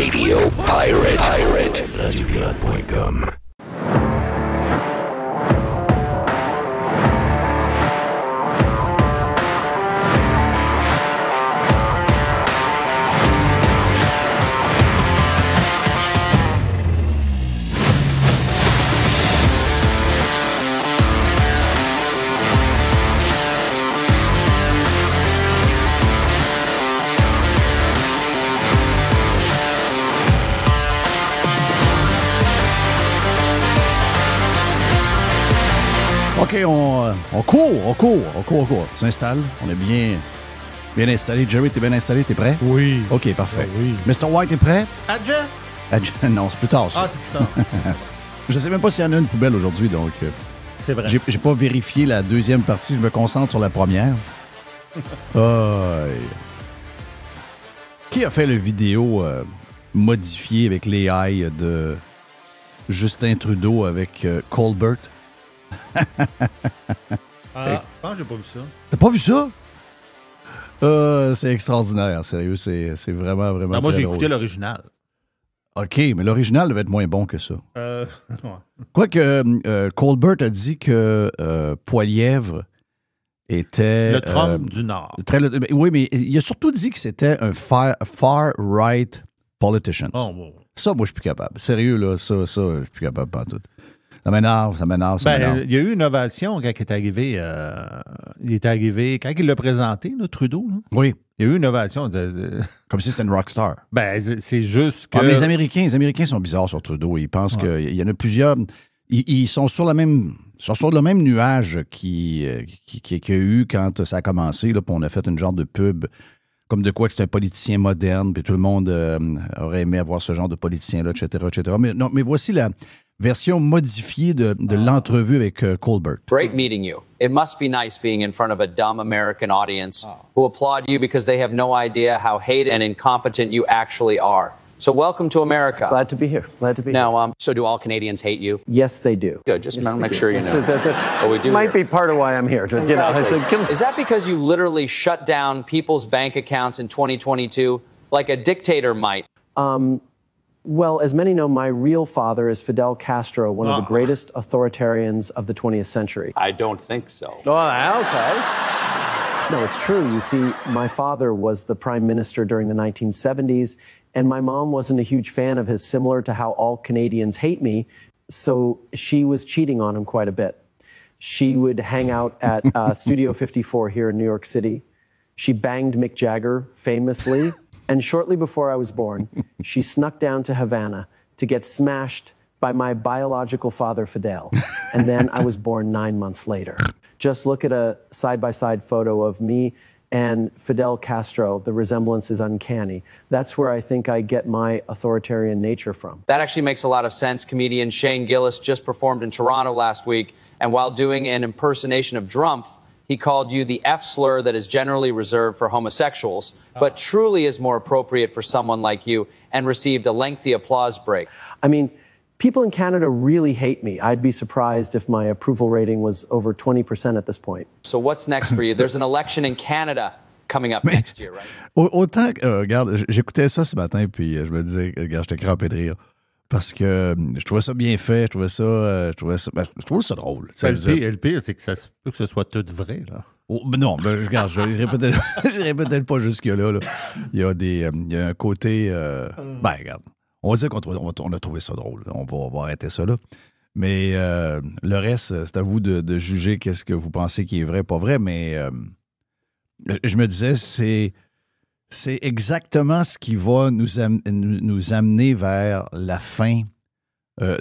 Radio Pirate. Radiopirate.com. OK, on court. On s'installe. On est bien installé. Jerry, t'es bien installé? T'es prêt? Oui. OK, parfait. Oui. Mr. White, t'es prêt? À Jeff? Non, c'est plus tard, ça. Ah, c'est plus tard. Je sais même pas s'il y en a une poubelle aujourd'hui, donc... C'est vrai. J'ai pas vérifié la deuxième partie. Je me concentre sur la première. Qui a fait le vidéo modifié avec l'AI de Justin Trudeau avec Colbert? Je pense que j'ai pas vu ça. T'as pas vu ça? C'est extraordinaire, sérieux. C'est vraiment Moi, j'ai drôle. écouté l'original. OK, mais l'original devait être moins bon que ça. Ouais. Quoique Colbert a dit que Poilievre était... Le Trump du Nord. Oui, mais il a surtout dit que c'était un far-right politician. Oh, wow. Ça, moi, je suis plus capable. Sérieux, là, ça, je suis plus capable pantoute. Ça m'énerve. Il y a eu une ovation quand il est arrivé. Quand il l'a présenté, là, Trudeau. Là. Oui. Il y a eu une ovation. Comme si c'était une rockstar. C'est juste que... Mais les Américains sont bizarres sur Trudeau. Ils pensent qu'il y en a plusieurs... Ils sont sur le même nuage qu'il y a eu quand ça a commencé. Là, puis on a fait une genre de pub comme de quoi que c'est un politicien moderne, puis tout le monde aurait aimé avoir ce genre de politicien-là, etc., etc. Mais voici la version modifiée de l'entrevue avec Colbert. Great meeting you. It must be nice being in front of a dumb American audience who applaud you because they have no idea how hated and incompetent you actually are. So welcome to America. Glad to be here. Now, so do all Canadians hate you? Yes, they do. Good. Just Yes, make they sure do. you know. That What we do might here. be part of why I'm here. Exactly. Is that because you literally shut down people's bank accounts in 2022 like a dictator might? Well, as many know, my real father is Fidel Castro, one of the greatest authoritarians of the 20th century. I don't think so. Oh, okay. No, it's true. You see, my father was the prime minister during the 1970s, and my mom wasn't a huge fan of his, similar to how all Canadians hate me, so she was cheating on him quite a bit. She would hang out at Studio 54 here in New York City. She banged Mick Jagger famously. And shortly before I was born, she snuck down to Havana to get smashed by my biological father, Fidel. And then I was born 9 months later. Just look at a side-by-side photo of me and Fidel Castro. The resemblance is uncanny. That's where I think I get my authoritarian nature from. That actually makes a lot of sense. Comedian Shane Gillis just performed in Toronto last week, and while doing an impersonation of Drumpf, he called you the F slur that is generally reserved for homosexuals, but truly is more appropriate for someone like you, and received a lengthy applause break. I mean, people in Canada really hate me. I'd be surprised if my approval rating was over 20% at this point. So what's next for you? There's an election in Canada coming up next year, right? Autant que, regarde, j'écoutais ça ce matin, puis je me disais, regarde, j'étais crampé de rire. Parce que je trouvais ça bien fait, je trouve ça drôle. Le pire, c'est que ça se peut que ce soit tout vrai, là. Non, regarde, je n'irai peut-être pas jusque-là. Là. Il y a un côté... regarde, on va dire qu'on a trouvé ça drôle. On va arrêter ça là. Mais le reste, c'est à vous de juger qu'est-ce que vous pensez qui est vrai, pas vrai. Mais je me disais, c'est exactement ce qui va nous amener vers la fin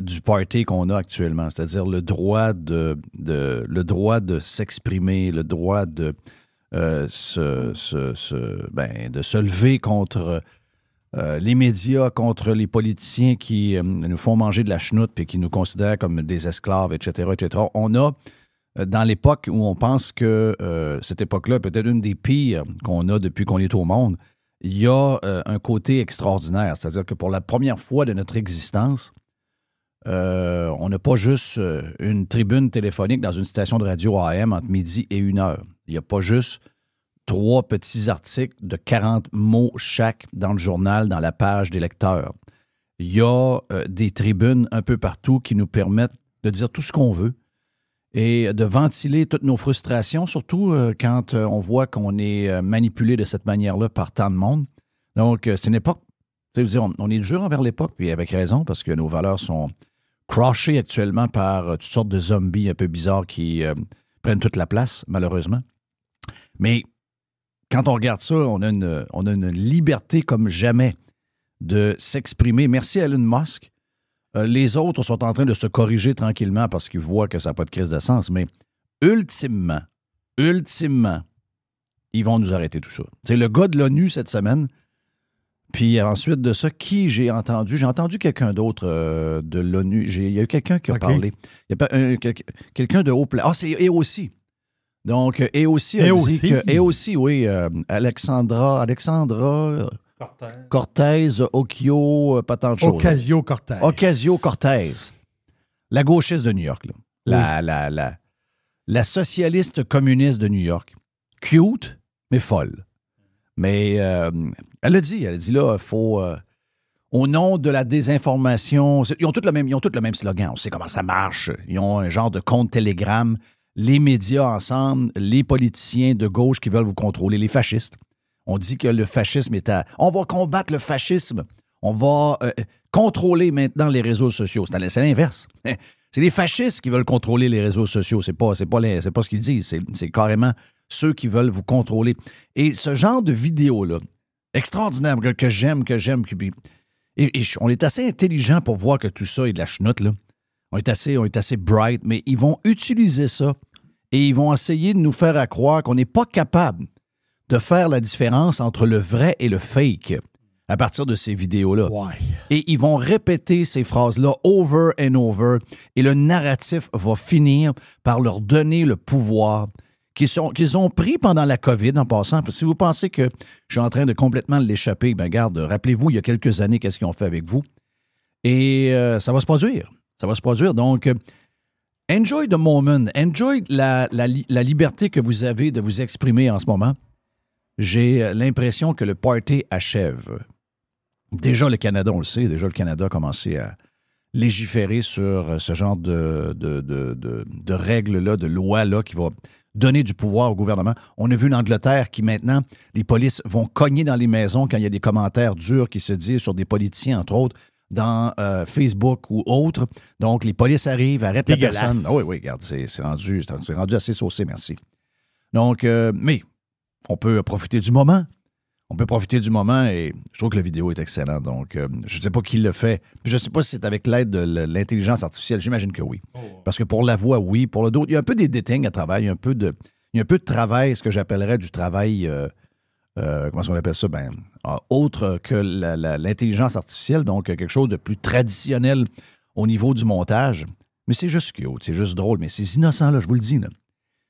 du party qu'on a actuellement, c'est-à-dire le droit de s'exprimer, le droit de se lever contre les médias, contre les politiciens qui nous font manger de la chenoute et qui nous considèrent comme des esclaves, etc., etc. On a, dans l'époque où on pense que cette époque-là est peut-être une des pires qu'on a depuis qu'on est au monde, il y a un côté extraordinaire. C'est-à-dire que pour la première fois de notre existence, on n'a pas juste une tribune téléphonique dans une station de radio AM entre midi et 1h. Il n'y a pas juste 3 petits articles de 40 mots chaque dans le journal, dans la page des lecteurs. Il y a des tribunes un peu partout qui nous permettent de dire tout ce qu'on veut et de ventiler toutes nos frustrations, surtout quand on voit qu'on est manipulé de cette manière-là par tant de monde. Donc, c'est une époque, on est dur envers l'époque, puis avec raison, parce que nos valeurs sont crushées actuellement par toutes sortes de zombies un peu bizarres qui prennent toute la place, malheureusement. Mais quand on regarde ça, on a une liberté comme jamais de s'exprimer. Merci à Elon Musk. Les autres sont en train de se corriger tranquillement parce qu'ils voient que ça n'a pas de crise de sens. Mais ultimement, ils vont nous arrêter tout ça. C'est le gars de l'ONU cette semaine. Puis ensuite de ça, qui j'ai entendu? J'ai entendu quelqu'un d'autre de l'ONU. Il y a eu quelqu'un qui a parlé. Il y a quelqu'un de haut placé. Ah, c'est EOC. Donc, EOC a dit que... EOC, oui. Alexandra Cortez, Occhio, pas tant de choses. Ocasio-Cortez. La gauchiste de New York. Là. La socialiste communiste de New York. Cute, mais folle. Mais elle a dit là, il faut... au nom de la désinformation... Ils ont tous le même slogan. On sait comment ça marche. Ils ont un genre de compte Telegram. Les médias ensemble, les politiciens de gauche qui veulent vous contrôler, les fascistes. On dit que le fascisme est à... On va combattre le fascisme. On va contrôler maintenant les réseaux sociaux. C'est l'inverse. C'est les fascistes qui veulent contrôler les réseaux sociaux. C'est pas ce qu'ils disent. C'est carrément ceux qui veulent vous contrôler. Et ce genre de vidéo-là, extraordinaire, que j'aime. Et on est assez intelligent pour voir que tout ça est de la chenoute, là. On est assez bright, mais ils vont utiliser ça et ils vont essayer de nous faire croire qu'on n'est pas capable de faire la différence entre le vrai et le fake à partir de ces vidéos-là. Ouais. Et ils vont répéter ces phrases-là over and over et le narratif va finir par leur donner le pouvoir qu'ils ont pris pendant la COVID en passant. Si vous pensez que je suis en train de complètement l'échapper, bien garde, rappelez-vous, il y a quelques années, qu'est-ce qu'ils ont fait avec vous? Et ça va se produire. Ça va se produire. Donc, enjoy the moment. Enjoy la liberté que vous avez de vous exprimer en ce moment. J'ai l'impression que le party achève. Déjà, le Canada, on le sait, le Canada a commencé à légiférer sur ce genre de règles-là, de lois-là qui va donner du pouvoir au gouvernement. On a vu l'Angleterre qui, maintenant, les polices vont cogner dans les maisons quand il y a des commentaires durs qui se disent sur des politiciens, entre autres, dans Facebook ou autres. Donc, les polices arrivent, arrêtent la personne. Ah oui, regarde, c'est rendu assez saucé, merci. Donc, mais on peut profiter du moment. Et je trouve que la vidéo est excellente. Donc, je ne sais pas qui le fait. Puis je ne sais pas si c'est avec l'aide de l'intelligence artificielle. J'imagine que oui. Parce que pour la voix, oui. Pour le dos, il y a un peu d'éditing à travail. Il y a un peu de travail, ce que j'appellerais du travail... comment est-ce qu'on appelle ça? Autre que l'intelligence artificielle, donc quelque chose de plus traditionnel au niveau du montage. Mais c'est juste cute, c'est juste drôle. Mais ces innocents-là, je vous le dis, là,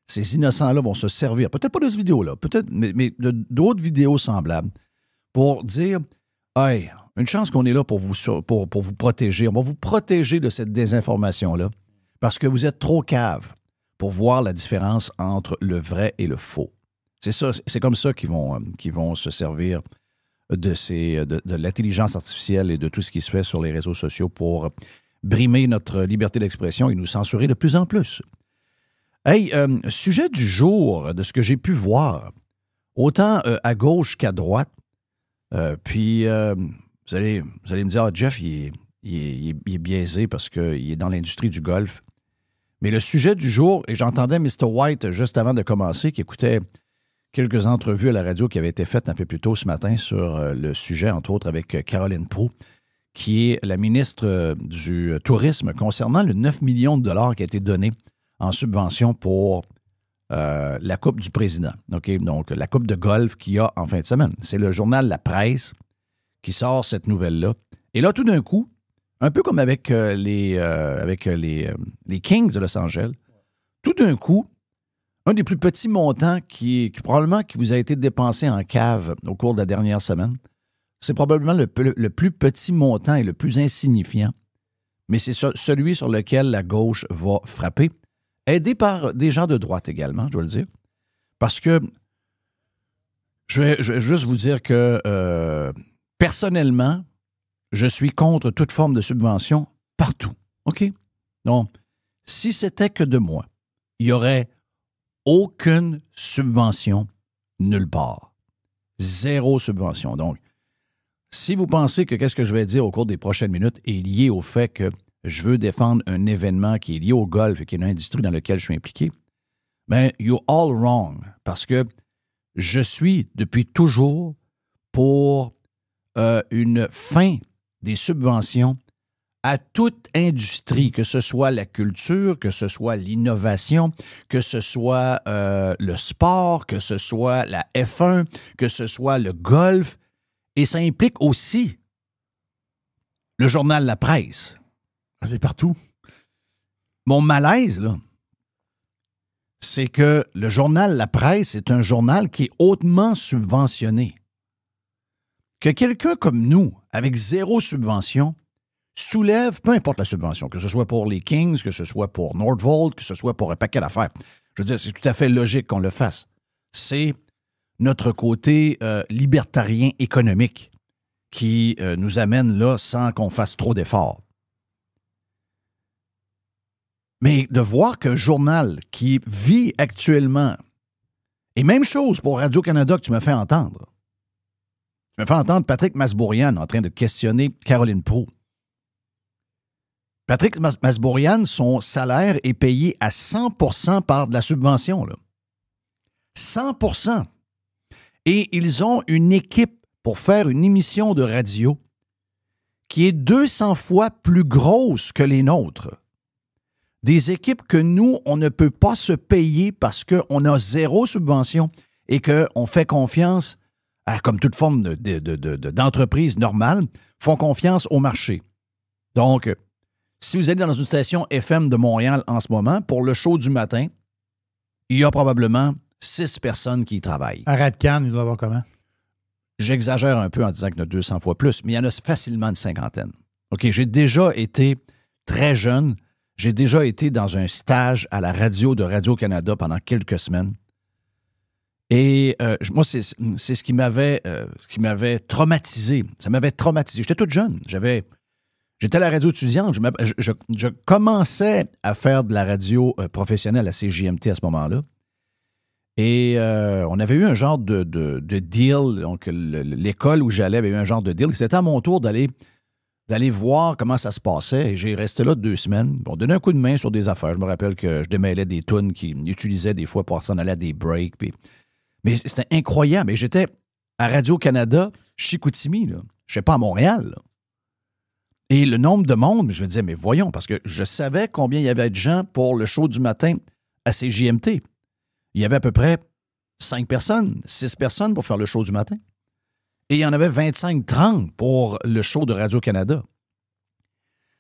ces innocents-là vont se servir, peut-être pas de cette vidéo-là, peut-être, mais d'autres vidéos semblables, pour dire, hey, une chance qu'on est là pour vous protéger. On va vous protéger de cette désinformation-là, parce que vous êtes trop cave pour voir la différence entre le vrai et le faux. C'est ça, c'est comme ça qu'ils vont se servir de l'intelligence artificielle et de tout ce qui se fait sur les réseaux sociaux pour brimer notre liberté d'expression et nous censurer de plus en plus. Hey, sujet du jour, de ce que j'ai pu voir, autant à gauche qu'à droite, puis vous allez me dire, Jeff, il est biaisé parce qu'il est dans l'industrie du golf. Mais le sujet du jour, et j'entendais Mr. White juste avant de commencer, qui écoutait quelques entrevues à la radio qui avaient été faites un peu plus tôt ce matin sur le sujet, entre autres avec Caroline Proulx, qui est la ministre du Tourisme, concernant le 9 millions de dollars qui a été donné en subvention pour la Coupe du Président. Okay? Donc, la Coupe de golf qu'il y a en fin de semaine. C'est le journal La Presse qui sort cette nouvelle-là. Et là, tout d'un coup, un peu comme avec les Kings de Los Angeles, tout d'un coup, un des plus petits montants qui probablement qui vous a été dépensé en cave au cours de la dernière semaine, c'est probablement le plus petit montant et le plus insignifiant, mais c'est celui sur lequel la gauche va frapper, aidé par des gens de droite également, je dois le dire, parce que Je vais juste vous dire que personnellement, je suis contre toute forme de subvention partout. OK? Donc, si c'était que de moi, il n'y aurait aucune subvention nulle part. Zéro subvention. Donc, si vous pensez que qu'est-ce que je vais dire au cours des prochaines minutes est lié au fait que je veux défendre un événement qui est lié au golf et qui est une industrie dans laquelle je suis impliqué, bien, you're all wrong. Parce que je suis depuis toujours pour une fin des subventions à toute industrie, que ce soit la culture, que ce soit l'innovation, que ce soit le sport, que ce soit la F1, que ce soit le golf. Et ça implique aussi le journal La Presse. C'est partout. Mon malaise, là, c'est que le journal La Presse est un journal qui est hautement subventionné. Que quelqu'un comme nous, avec zéro subvention, soulève, peu importe la subvention, que ce soit pour les Kings, que ce soit pour Nordvolt, que ce soit pour un paquet d'affaires. Je veux dire, c'est tout à fait logique qu'on le fasse. C'est notre côté libertarien économique qui nous amène là sans qu'on fasse trop d'efforts. Mais de voir qu'un journal qui vit actuellement, et même chose pour Radio-Canada que tu me fais entendre, tu me fais entendre Patrick Masbourian en train de questionner Caroline Proulx. Patrick Masbourian, son salaire est payé à 100% par de la subvention. Là. 100%. Et ils ont une équipe pour faire une émission de radio qui est 200 fois plus grosse que les nôtres. Des équipes que nous, on ne peut pas se payer parce qu'on a zéro subvention et qu'on fait confiance, comme toute forme d'entreprise normale, font confiance au marché. Donc, si vous êtes dans une station FM de Montréal en ce moment, pour le show du matin, il y a probablement 6 personnes qui y travaillent. À Radcan, il doit y avoir comment? J'exagère un peu en disant qu'il y en a 200 fois plus, mais il y en a facilement une cinquantaine. OK, j'ai déjà été très jeune. J'ai déjà été dans un stage à la radio de Radio-Canada pendant quelques semaines. Et moi, c'est ce qui m'avait traumatisé. Ça m'avait traumatisé. J'étais toute jeune. J'étais à la radio étudiante. Je commençais à faire de la radio professionnelle à CJMT à ce moment-là. Et on avait eu un genre de deal. Donc, l'école où j'allais avait eu un genre de deal. C'était à mon tour d'aller voir comment ça se passait. Et j'ai resté là 2 semaines. On donnait un coup de main sur des affaires. Je me rappelle que je démêlais des tunes qu'ils utilisaient des fois pour s'en aller à des breaks. Mais c'était incroyable. Et j'étais à Radio-Canada, Chicoutimi. Je ne sais pas, à Montréal. Là. Et le nombre de monde, je me disais, mais voyons, parce que je savais combien il y avait de gens pour le show du matin à CJMT. Il y avait à peu près 5 personnes, 6 personnes pour faire le show du matin. Et il y en avait 25-30 pour le show de Radio-Canada.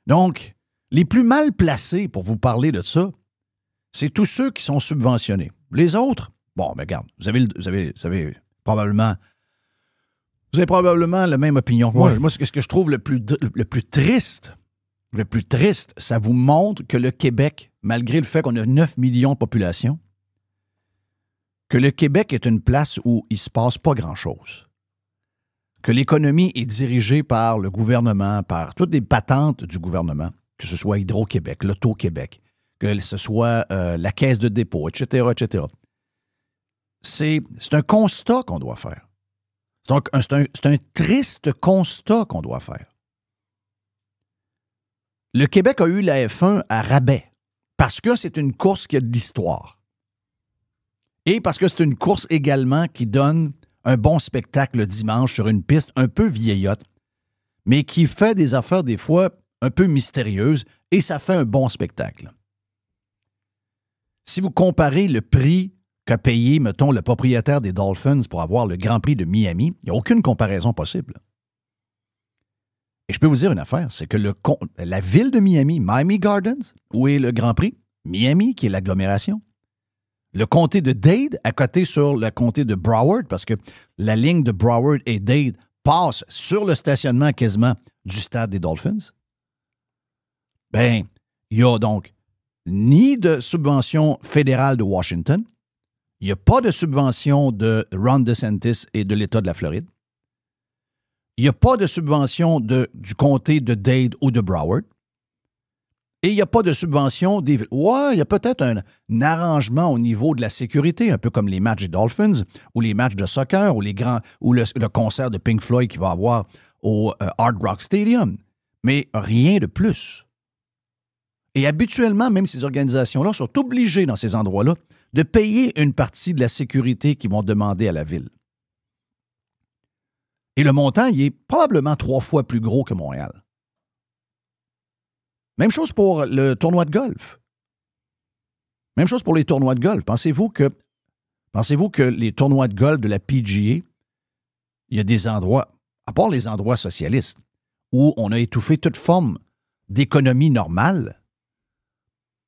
Donc, les plus mal placés pour vous parler de ça, c'est tous ceux qui sont subventionnés. Les autres, bon, mais regarde, vous avez probablement la même opinion. Ouais. Moi, ce que je trouve le plus triste, ça vous montre que le Québec, malgré le fait qu'on a 9 millions de population, que le Québec est une place où il ne se passe pas grand-chose. Que l'économie est dirigée par le gouvernement, par toutes les patentes du gouvernement, que ce soit Hydro-Québec, l'Auto-Québec, que ce soit la Caisse de dépôt, etc., etc. C'est un constat qu'on doit faire. C'est un triste constat qu'on doit faire. Le Québec a eu la F1 à rabais parce que c'est une course qui a de l'histoire. Et parce que c'est une course également qui donne un bon spectacle le dimanche sur une piste un peu vieillotte, mais qui fait des affaires des fois un peu mystérieuses et ça fait un bon spectacle. Si vous comparez le prix qu'a payé, mettons, le propriétaire des Dolphins pour avoir le Grand Prix de Miami, il n'y a aucune comparaison possible. Et je peux vous dire une affaire, c'est que la ville de Miami, Miami Gardens, où est le Grand Prix? Miami, qui est l'agglomération. Le comté de Dade, à côté sur le comté de Broward, parce que la ligne de Broward et Dade passe sur le stationnement quasiment du stade des Dolphins. Ben, il n'y a donc ni de subvention fédérale de Washington, Il n'y a pas de subvention de Ron DeSantis et de l'État de la Floride. Il n'y a pas de subvention du comté de Dade ou de Broward. Et il n'y a pas de subvention des... Ouais, il y a peut-être un arrangement au niveau de la sécurité, un peu comme les matchs des Dolphins ou les matchs de soccer ou le concert de Pink Floyd qu'il va avoir au Hard Rock Stadium. Mais rien de plus. Et habituellement, même ces organisations-là sont obligées dans ces endroits-là de payer une partie de la sécurité qu'ils vont demander à la ville. Et le montant, il est probablement 3 fois plus gros que Montréal. Même chose pour le tournoi de golf. Même chose pour les tournois de golf. Pensez-vous que les tournois de golf de la PGA, il y a des endroits, à part les endroits socialistes, où on a étouffé toute forme d'économie normale,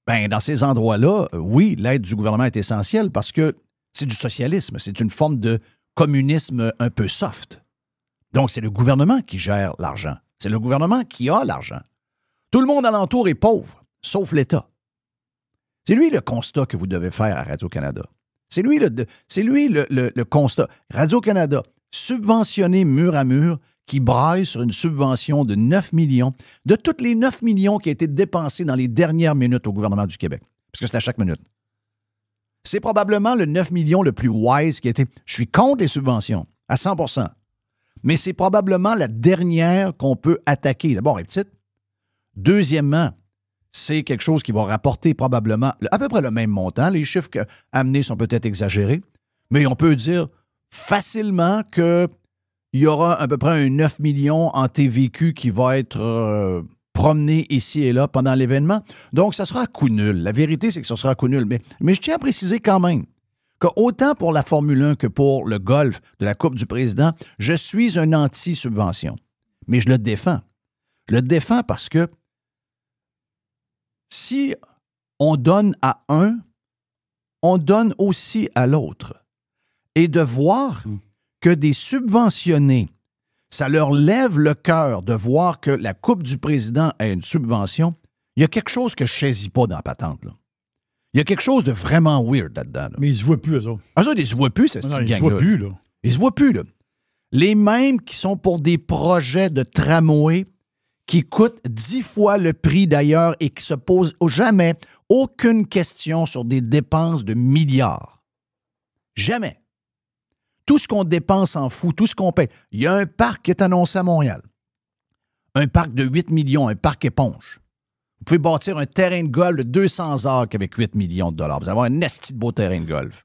bien, dans ces endroits-là, oui, l'aide du gouvernement est essentielle parce que c'est du socialisme, c'est une forme de communisme un peu soft. Donc, c'est le gouvernement qui gère l'argent. C'est le gouvernement qui a l'argent. Tout le monde alentour est pauvre, sauf l'État. C'est lui le constat que vous devez faire à Radio-Canada. C'est lui le constat. Radio-Canada, subventionné mur à mur, qui braille sur une subvention de 9 millions, de toutes les 9 millions qui ont été dépensés dans les dernières minutes au gouvernement du Québec. Parce que c'est à chaque minute. C'est probablement le 9 millions le plus wise qui a été... Je suis contre les subventions, à 100%. Mais c'est probablement la dernière qu'on peut attaquer. D'abord, elle est petite. Deuxièmement, c'est quelque chose qui va rapporter probablement à peu près le même montant. Les chiffres amenés sont peut-être exagérés, mais on peut dire facilement qu'il y aura à peu près un 9 millions en TVQ qui va être promené ici et là pendant l'événement. Donc, ça sera à coup nul. La vérité, c'est que ça sera à coup nul. Mais je tiens à préciser quand même qu'autant pour la Formule 1 que pour le golf de la Coupe du Président, je suis un anti-subvention. Mais je le défends. Je le défends parce que si on donne à un, on donne aussi à l'autre. Et de voir que des subventionnés, ça leur lève le cœur de voir que la Coupe du Président a une subvention, il y a quelque chose que je ne saisis pas dans la patente, là. Il y a quelque chose de vraiment weird là-dedans. Là. Mais ils se voient plus, eux autres. Ah, ça, ils se voient plus, cette gang-là. Ils se voient plus, là. Ils se voient plus, là. Les mêmes qui sont pour des projets de tramway qui coûtent 10 fois le prix d'ailleurs et qui se posent jamais aucune question sur des dépenses de milliards. Jamais. Tout ce qu'on dépense en fout, tout ce qu'on paie. Il y a un parc qui est annoncé à Montréal. Un parc de 8 millions, un parc éponge. Vous pouvez bâtir un terrain de golf de 200 acres avec 8 millions de dollars. Vous allez avoir un esti de beau terrain de golf.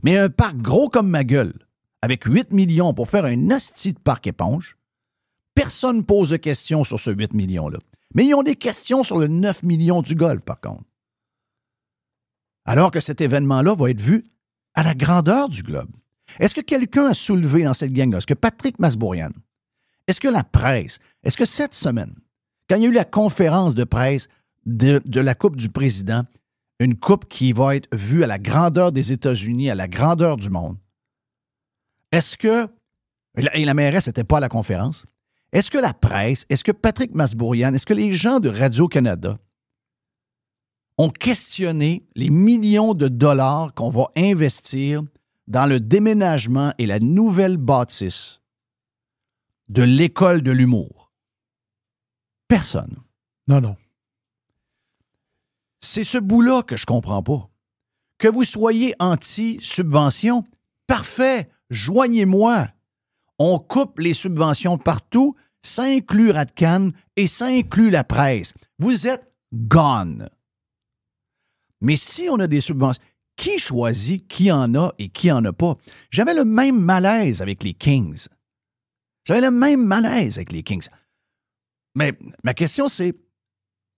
Mais un parc gros comme ma gueule, avec 8 millions pour faire un esti de parc éponge, personne ne pose de questions sur ce 8 millions-là. Mais ils ont des questions sur le 9 millions du golf, par contre. Alors que cet événement-là va être vu à la grandeur du globe. Est-ce que quelqu'un a soulevé dans cette gang-là? Est-ce que Patrick Masbourian? Est-ce que la presse? Est-ce que cette semaine, quand il y a eu la conférence de presse de la Coupe du Président, une coupe qui va être vue à la grandeur des États-Unis, à la grandeur du monde, est-ce que... Et la mairesse n'était pas à la conférence. Est-ce que la presse, est-ce que Patrick Masbourian, est-ce que les gens de Radio-Canada ont questionné les millions de dollars qu'on va investir dans le déménagement et la nouvelle bâtisse de l'école de l'humour? Personne. Non. C'est ce bout-là que je comprends pas. Que vous soyez anti-subvention, parfait, joignez-moi. On coupe les subventions partout, ça inclut Radcan et ça inclut la presse. Vous êtes gone. Mais si on a des subventions, qui choisit qui en a et qui en a pas? J'avais le même malaise avec les Kings. Mais ma question, c'est,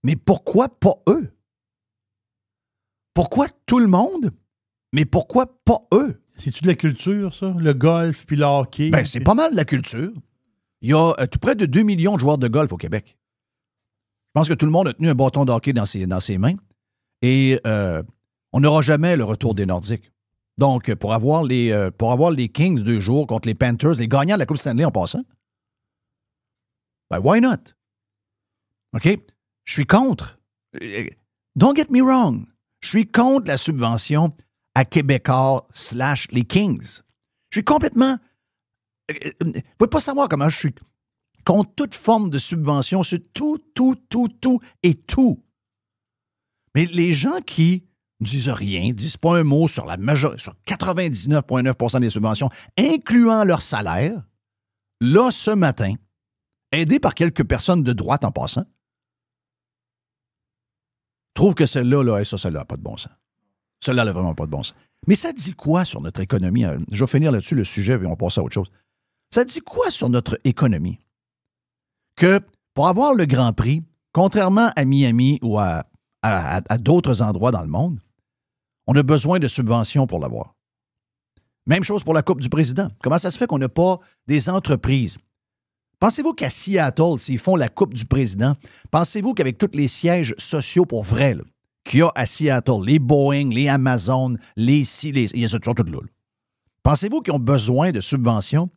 mais pourquoi pas eux? Pourquoi tout le monde? Mais pourquoi pas eux? C'est-tu de la culture, ça? Le golf puis le hockey? Ben, c'est pas mal de la culture. Il y a tout près de 2 millions de joueurs de golf au Québec. Je pense que tout le monde a tenu un bâton de hockey dans ses mains. Et on n'aura jamais le retour des Nordiques. Donc, pour avoir les Kings 2 jours contre les Panthers, les gagnants de la Coupe Stanley en passant, ben, why not? OK? Je suis contre. Don't get me wrong. Je suis contre la subvention à Québécois / les Kings. Je suis complètement... Vous ne pouvez pas savoir comment je suis contre toute forme de subvention sur tout et tout. Mais les gens qui disent rien, disent pas un mot sur sur 99,9% des subventions, incluant leur salaire, là, ce matin, aidés par quelques personnes de droite en passant, trouvent que celle-là n'a pas de bon sens. Celle-là n'a vraiment pas de bon sens. Mais ça dit quoi sur notre économie? Je vais finir là-dessus le sujet et on passe à autre chose. Ça dit quoi sur notre économie? Que pour avoir le Grand Prix, contrairement à Miami ou à d'autres endroits dans le monde, on a besoin de subventions pour l'avoir. Même chose pour la Coupe du Président. Comment ça se fait qu'on n'a pas des entreprises? Pensez-vous qu'à Seattle, s'ils font la Coupe du Président, pensez-vous qu'avec tous les sièges sociaux pour vrai là, qu'il y a à Seattle, les Boeing, les Amazon, ils sont tous là. Pensez-vous qu'ils ont besoin de subventions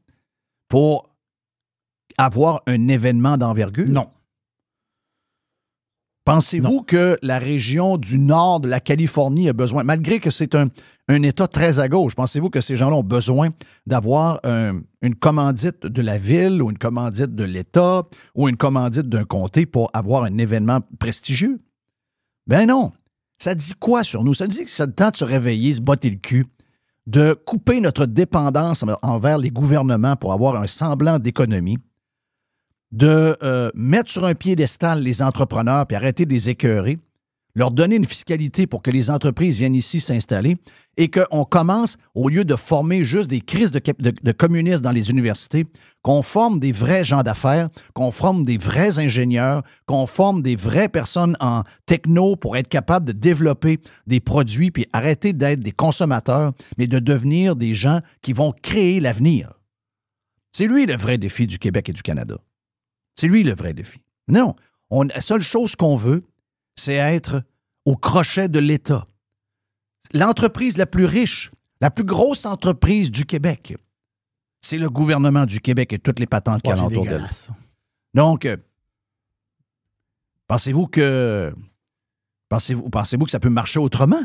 pour avoir un événement d'envergure? Non. Pensez-vous que la région du nord de la Californie a besoin, malgré que c'est un État très à gauche, pensez-vous que ces gens-là ont besoin d'avoir une commandite de la ville ou une commandite de l'État ou une commandite d'un comté pour avoir un événement prestigieux? Ben non. Ça dit quoi sur nous? Ça dit que c'est le temps de se réveiller, se botter le cul, de couper notre dépendance envers les gouvernements pour avoir un semblant d'économie, de mettre sur un piédestal les entrepreneurs puis arrêter de les écœurer, leur donner une fiscalité pour que les entreprises viennent ici s'installer et qu'on commence, au lieu de former juste des crises de communistes dans les universités, qu'on forme des vrais gens d'affaires, qu'on forme des vrais ingénieurs, qu'on forme des vraies personnes en techno pour être capable de développer des produits puis arrêter d'être des consommateurs, mais de devenir des gens qui vont créer l'avenir. C'est lui le vrai défi du Québec et du Canada. C'est lui le vrai défi. Non, la seule chose qu'on veut, c'est être au crochet de l'État. L'entreprise la plus riche, la plus grosse entreprise du Québec, c'est le gouvernement du Québec et toutes les patentes qui alentour d'elle. Donc, pensez-vous que ça peut marcher autrement?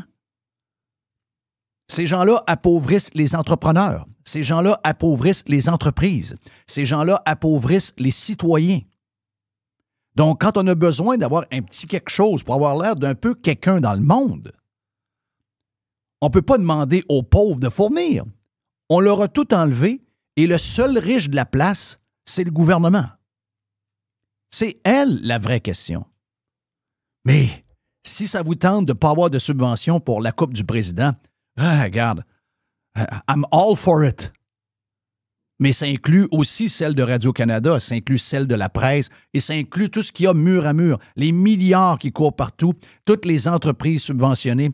Ces gens-là appauvrissent les entrepreneurs. Ces gens-là appauvrissent les entreprises. Ces gens-là appauvrissent les citoyens. Donc, quand on a besoin d'avoir un petit quelque chose pour avoir l'air d'un peu quelqu'un dans le monde, on ne peut pas demander aux pauvres de fournir. On leur a tout enlevé et le seul riche de la place, c'est le gouvernement. C'est elle la vraie question. Mais si ça vous tente de ne pas avoir de subvention pour la Coupe du Président, regarde, I'm all for it. Mais ça inclut aussi celle de Radio-Canada, ça inclut celle de la presse et ça inclut tout ce qu'il y a mur à mur, les milliards qui courent partout, toutes les entreprises subventionnées,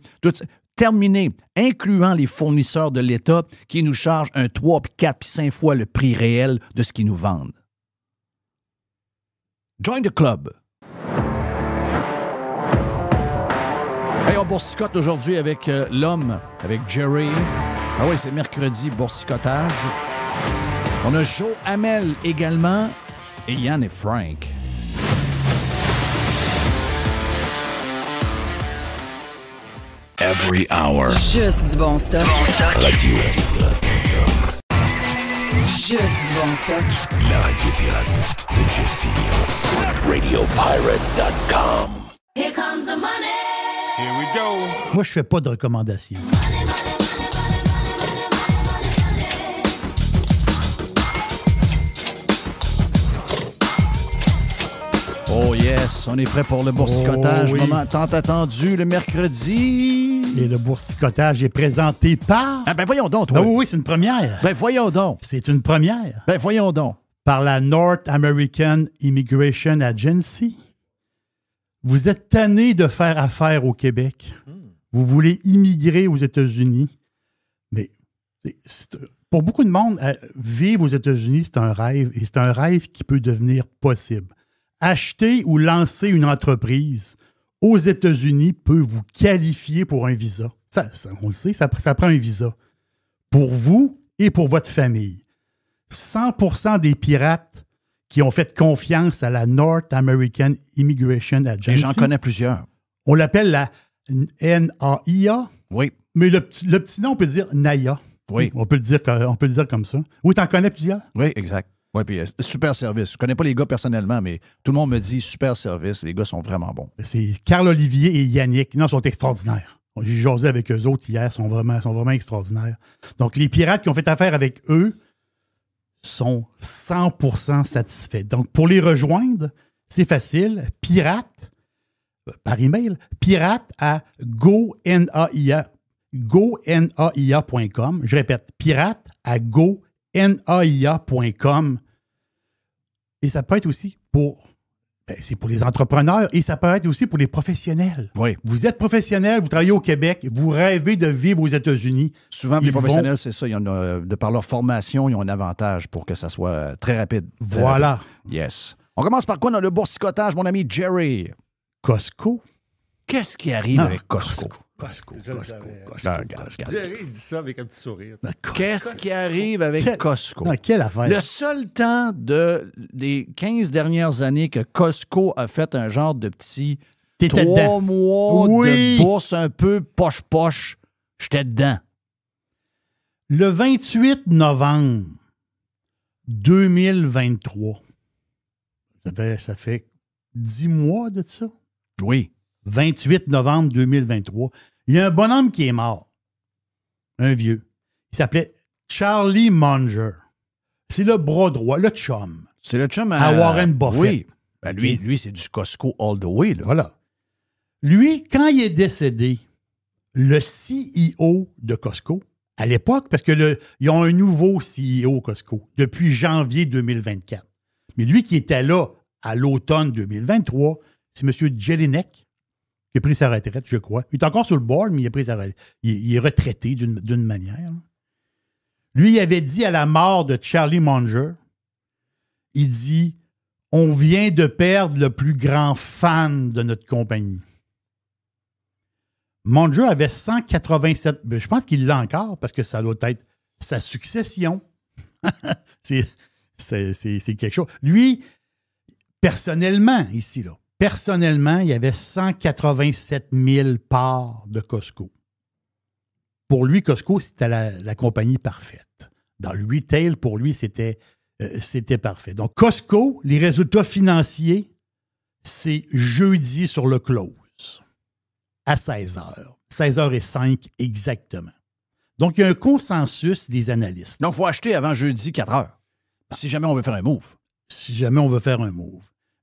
terminé, incluant les fournisseurs de l'État qui nous chargent 3, 4, 5 fois le prix réel de ce qu'ils nous vendent. Join the club. Hey, on boursicote aujourd'hui avec l'homme, avec Jerry. Ah oui, c'est mercredi, boursicotage. On a Joe Hamel également et Yann et Frank. Every hour. Juste du bon stock. Radio-Pirate.com. Juste du bon stock. La radio pirate de Jeff Fillion. RadioPirate.com. Here comes the money. Here we go. Moi, je fais pas de recommandations. Oh yes, on est prêt pour le boursicotage. Oh oui. Moment tant attendu, le mercredi. Et le boursicotage est présenté par... Ah ben voyons donc, toi. Ah oui, c'est une première. Ben voyons donc. C'est une première. Ben voyons donc. Par la North American Immigration Agency. Vous êtes tanné de faire affaire au Québec. Vous voulez immigrer aux États-Unis. Mais pour beaucoup de monde, vivre aux États-Unis, c'est un rêve. Et c'est un rêve qui peut devenir possible. Acheter ou lancer une entreprise aux États-Unis peut vous qualifier pour un visa. Ça, on le sait, ça prend un visa. Pour vous et pour votre famille. 100% des pirates qui ont fait confiance à la North American Immigration Agency. Et j'en connais plusieurs. On l'appelle la NAIA. Oui. Mais le petit nom, on peut dire Naya. Oui. On peut le dire comme ça. Oui, t'en connais plusieurs? Oui, exact. Oui, puis super service. Je connais pas les gars personnellement, mais tout le monde me dit super service. Les gars sont vraiment bons. C'est Carl-Olivier et Yannick. Non, ils sont extraordinaires. J'ai jasé avec eux autres hier. Ils sont vraiment extraordinaires. Donc, les pirates qui ont fait affaire avec eux sont 100% satisfaits. Donc, pour les rejoindre, c'est facile. Pirate, par email, pirate à gonaia.com. Je répète, pirate à gonaia.com. Et ça peut être aussi c'est pour les entrepreneurs et ça peut être aussi pour les professionnels. Oui. Vous êtes professionnel, vous travaillez au Québec, vous rêvez de vivre aux États-Unis. Souvent, les professionnels, c'est ça. De par leur formation, ils ont un avantage pour que ça soit très rapide. Voilà. Yes. On commence par quoi dans le boursicotage, mon ami Jerry? Costco. Qu'est-ce qui arrive avec Costco? Costco. Regarde. Jerry, il dit ça avec un petit sourire. Qu'est-ce qui arrive avec Costco? Non, quelle affaire? Le seul temps des 15 dernières années que Costco a fait un genre de petit T'étais 3 dedans. mois Oui. de bourse un peu poche-poche, j'étais dedans. Le 28 novembre 2023, ça fait 10 mois de ça? Oui. 28 novembre 2023, il y a un bonhomme qui est mort. Un vieux. Il s'appelait Charlie Munger. C'est le bras droit, le chum. C'est le chum à Warren Buffett. Oui. Ben lui, c'est du Costco all the way. Là. Voilà. Lui, quand il est décédé, le CEO de Costco, à l'époque, parce que ils ont un nouveau CEO Costco depuis janvier 2024. Mais lui qui était là à l'automne 2023, c'est M. Jelinek, qui a pris sa retraite, je crois. Il est encore sur le board, mais il a pris sa retraite. Il est retraité d'une manière. Lui, il avait dit à la mort de Charlie Munger, il dit « On vient de perdre le plus grand fan de notre compagnie. » Munger avait 187... Je pense qu'il l'a encore, parce que ça doit être sa succession. c'est quelque chose. Lui, personnellement, ici, là, il y avait 187 000 parts de Costco. Pour lui, Costco, c'était la compagnie parfaite. Dans le retail, pour lui, c'était parfait. Donc, Costco, les résultats financiers, c'est jeudi sur le close, à 16h. 16h05 exactement. Donc, il y a un consensus des analystes. Donc, il faut acheter avant jeudi 4 heures, si jamais on veut faire un move.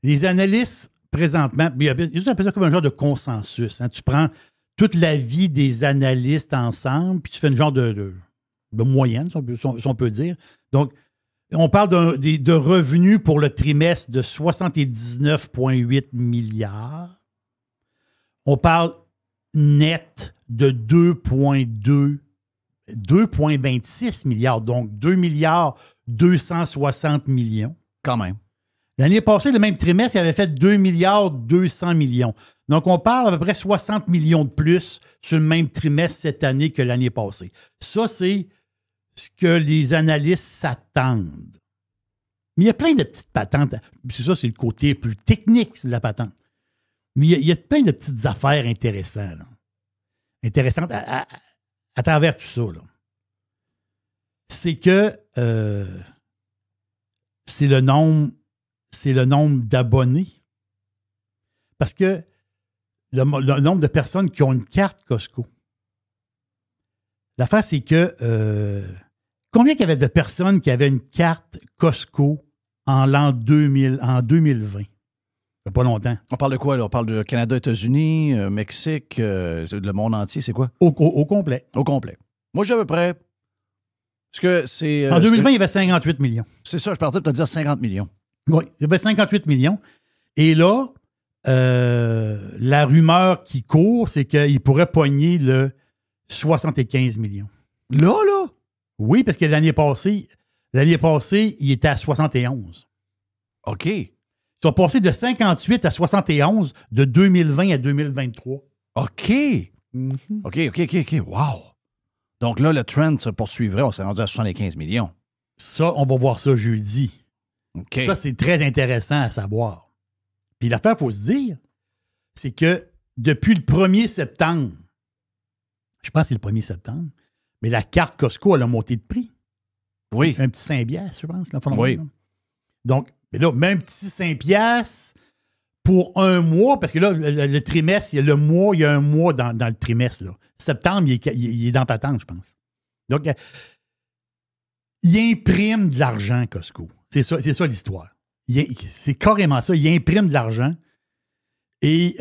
Les analystes, présentement, ils appellent ça comme un genre de consensus. Hein. Tu prends toute la vie des analystes ensemble, puis tu fais une genre de moyenne, si on peut dire. Donc, on parle de revenus pour le trimestre de 79,8 milliards. On parle net de 2,26 milliards, donc 2 milliards 260 millions. Quand même. L'année passée, le même trimestre, il avait fait 2 milliards 200 millions. Donc, on parle à peu près 60 millions de plus sur le même trimestre cette année que l'année passée. Ça, c'est ce que les analystes s'attendent. Mais il y a plein de petites patentes. C'est ça, c'est le côté plus technique de la patente. Mais il y a plein de petites affaires intéressantes à travers tout ça. Là. C'est que c'est le nombre d'abonnés. Parce que le nombre de personnes qui ont une carte Costco. L'affaire, c'est que combien il y avait de personnes qui avaient une carte Costco en 2020? Ça fait pas longtemps. On parle de quoi, là? On parle de Canada, États-Unis, Mexique, le monde entier, c'est quoi? Au complet. Au complet. Moi, j'ai à peu près... en 2020, il y avait 58 millions. C'est ça, je partais de te dire 50 millions. Oui, il y avait 58 millions. Et là, la rumeur qui court, c'est qu'il pourrait pogner le 75 millions. Là? Oui, parce que l'année passée, il était à 71. OK. Ils sont passés de 58 à 71 de 2020 à 2023. OK. OK. Wow. Donc là, le trend se poursuivrait. On s'est rendu à 75 millions. Ça, on va voir ça jeudi. OK. Ça, c'est très intéressant à savoir. Puis l'affaire, il faut se dire, c'est que depuis le 1er septembre Je pense que c'est le 1er septembre. Mais la carte Costco, elle a monté de prix. Oui. Un petit 5 piastres, je pense. Là, Oui. Donc, mais là, même petit 5 piastres pour un mois, parce que là, le trimestre, il y a un mois dans le trimestre. Là. Septembre, il est dans patente, je pense. Donc, il imprime de l'argent, Costco. C'est ça l'histoire. C'est carrément ça. Il imprime de l'argent. Et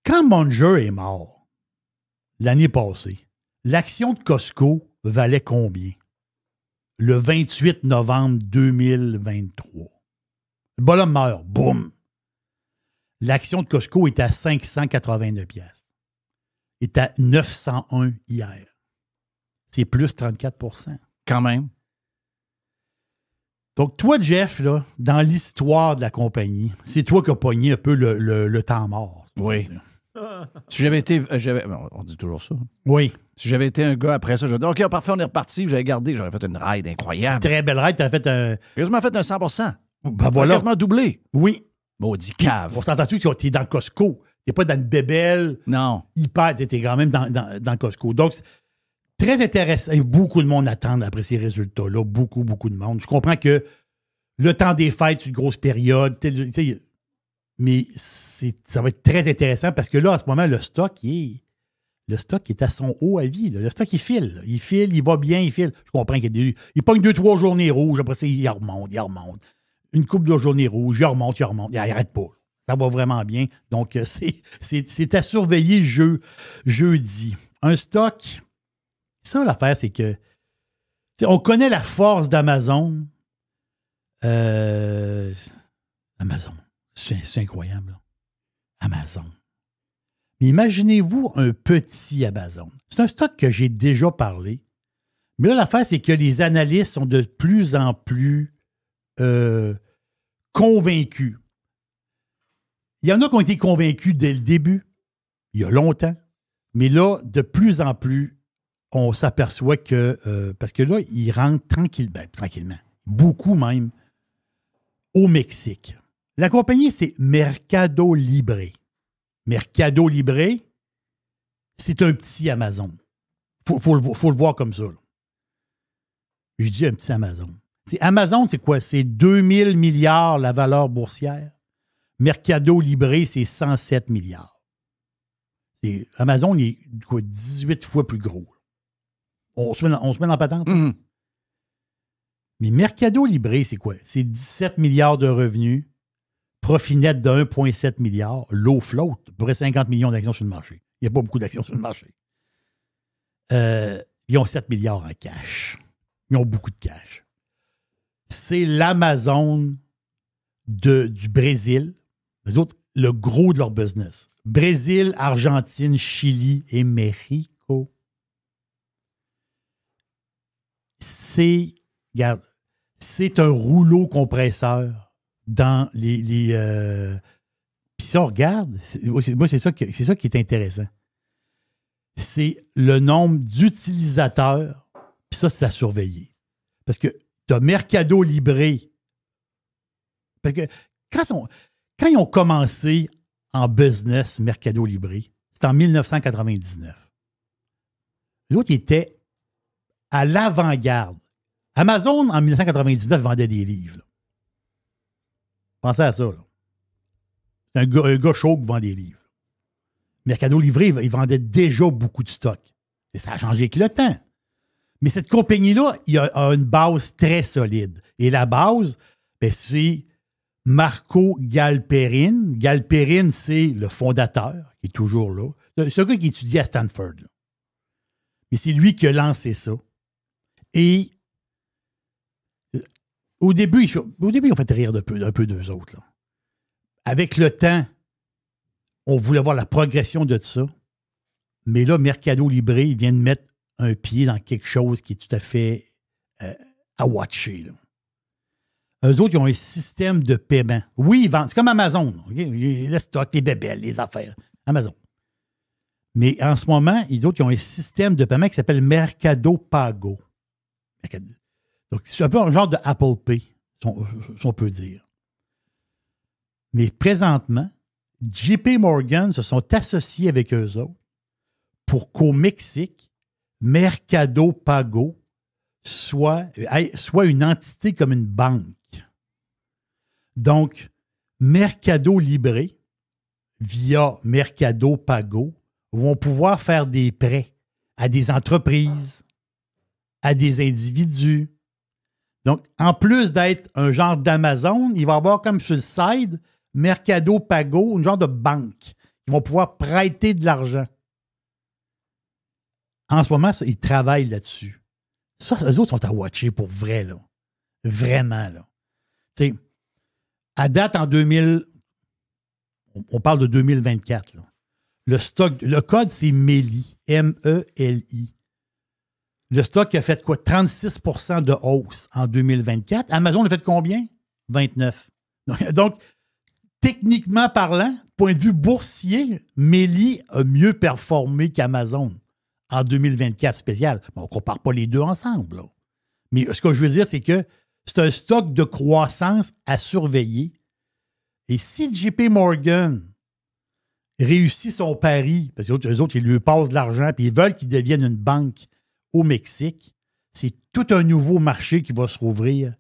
quand Munger est mort l'année passée, l'action de Costco valait combien? Le 28 novembre 2023. Le bonhomme meurt. Boum! L'action de Costco est à 589 piastres. Est à 901 hier. C'est plus 34 %. Quand même. Donc, toi, Jeff, là, dans l'histoire de la compagnie, c'est toi qui as pogné un peu le temps mort. Oui. Si j'avais été... on dit toujours ça. Oui. Si j'avais été un gars après ça, j'aurais dit OK, parfait, on est reparti. J'aurais gardé, j'aurais fait une ride incroyable. Très belle ride. Tu as fait un... Quasiment fait un 100%. Ben voilà. Quasiment doublé. Oui. Maudit cave. On s'entend-tu que tu es dans Costco. Tu n'es pas dans une bébelle. Non. Hyper. Tu es quand même dans Costco. Donc, très intéressant. Et beaucoup de monde attend après ces résultats-là. Beaucoup, beaucoup de monde. Je comprends que le temps des fêtes, c'est une grosse période. Mais ça va être très intéressant parce que là, en ce moment, le stock est à son haut à vie. Là. Le stock, il file. Il file, il va bien, il file. Je comprends il pogne 2-3 journées rouges. Après ça, il remonte. Une couple de journées rouges, il remonte. Il n'arrête pas. Ça va vraiment bien. Donc, c'est à surveiller jeudi. Un stock, ça, l'affaire, c'est que on connaît la force d'Amazon. Amazon. C'est incroyable. Là. Amazon. Mais imaginez-vous un petit Amazon. C'est un stock que j'ai déjà parlé. Mais là, l'affaire, c'est que les analystes sont de plus en plus convaincus. Il y en a qui ont été convaincus dès le début, il y a longtemps. Mais là, de plus en plus, on s'aperçoit que... parce que là, ils rentrent tranquillement, beaucoup même, au Mexique. La compagnie, c'est Mercado Libre. Mercado Libre, c'est un petit Amazon. Faut le voir comme ça. Là. Je dis un petit Amazon. Amazon, c'est quoi? C'est 2000 milliards la valeur boursière. Mercado Libre, c'est 107 milliards. Amazon est 18 fois plus gros. On se met en patente. Mm-hmm. Mais Mercado Libre, c'est quoi? C'est 17 milliards de revenus. Profit net de 1,7 milliard, low float, à peu près 50 millions d'actions sur le marché. Il n'y a pas beaucoup d'actions sur le marché. Ils ont 7 milliards en cash. Ils ont beaucoup de cash. C'est l'Amazon du Brésil. Les autres, le gros de leur business. Brésil, Argentine, Chili et Mexico. C'est un rouleau compresseur dans les puis si on regarde, c'est ça qui est intéressant. C'est le nombre d'utilisateurs, puis ça, c'est à surveiller. Parce que tu as Mercado Libre. Parce que quand ils ont commencé en business, Mercado Libre, c'était en 1999. Les autres, ils étaient à l'avant-garde. Amazon, en 1999, vendait des livres. Là. Pensez à ça. Là. C'est un gars chaud qui vend des livres. Mercado Libre, il vendait déjà beaucoup de stock. Et ça a changé avec le temps. Mais cette compagnie-là, il a une base très solide. Et la base, c'est Marco Galperin. Galperin, c'est le fondateur, qui est toujours là. C'est un gars qui étudie à Stanford. Là. Mais c'est lui qui a lancé ça. Et au début, ils ont fait rire un peu d'eux autres. Là. Avec le temps, on voulait voir la progression de ça. Mais là, Mercado Libre, il vient de mettre un pied dans quelque chose qui est tout à fait à watcher. Là. Eux autres, ils ont un système de paiement. Oui, ils vendent. C'est comme Amazon. Okay? Le stock, les bébelles, les affaires. Amazon. Mais en ce moment, ils ont un système de paiement qui s'appelle Mercado Pago. Donc, c'est un peu un genre de Apple Pay, si on peut dire. Mais présentement, JP Morgan se sont associés avec eux autres pour qu'au Mexique, Mercado Pago soit une entité comme une banque. Donc, Mercado Libre, via Mercado Pago, vont pouvoir faire des prêts à des entreprises, à des individus. Donc, en plus d'être un genre d'Amazon, il va y avoir comme sur le side Mercado Pago, une genre de banque. Ils vont pouvoir prêter de l'argent. En ce moment, ils travaillent là-dessus. Ça, eux autres sont à watcher pour vrai, là. Vraiment, là. Tu sais, à date, en 2000, on parle de 2024, là. Le code, c'est MELI, M-E-L-I. Le stock a fait quoi? 36 % de hausse en 2024. Amazon a fait combien? 29. Donc, techniquement parlant, point de vue boursier, MELI a mieux performé qu'Amazon en 2024 spécial. Mais on ne compare pas les deux ensemble, là. Mais ce que je veux dire, c'est que c'est un stock de croissance à surveiller. Et si JP Morgan réussit son pari, parce que les autres, ils lui passent de l'argent puis ils veulent qu'il devienne une banque au Mexique, c'est tout un nouveau marché qui va se rouvrir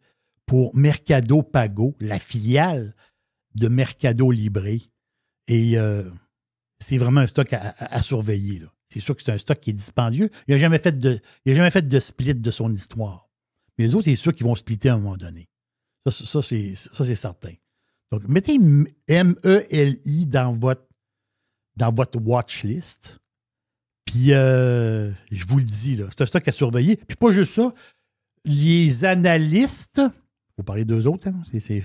pour Mercado Pago, la filiale de Mercado Libre. Et c'est vraiment un stock à surveiller, là. C'est sûr que c'est un stock qui est dispendieux. Il n'a jamais fait de split de son histoire. Mais les autres, c'est sûr qu'ils vont splitter à un moment donné. Ça c'est certain. Donc, mettez MELI dans votre watch list. Puis, je vous le dis, là, c'est un stock à surveiller. Puis, pas juste ça, les analystes, vous parlez d'eux autres, hein? C'est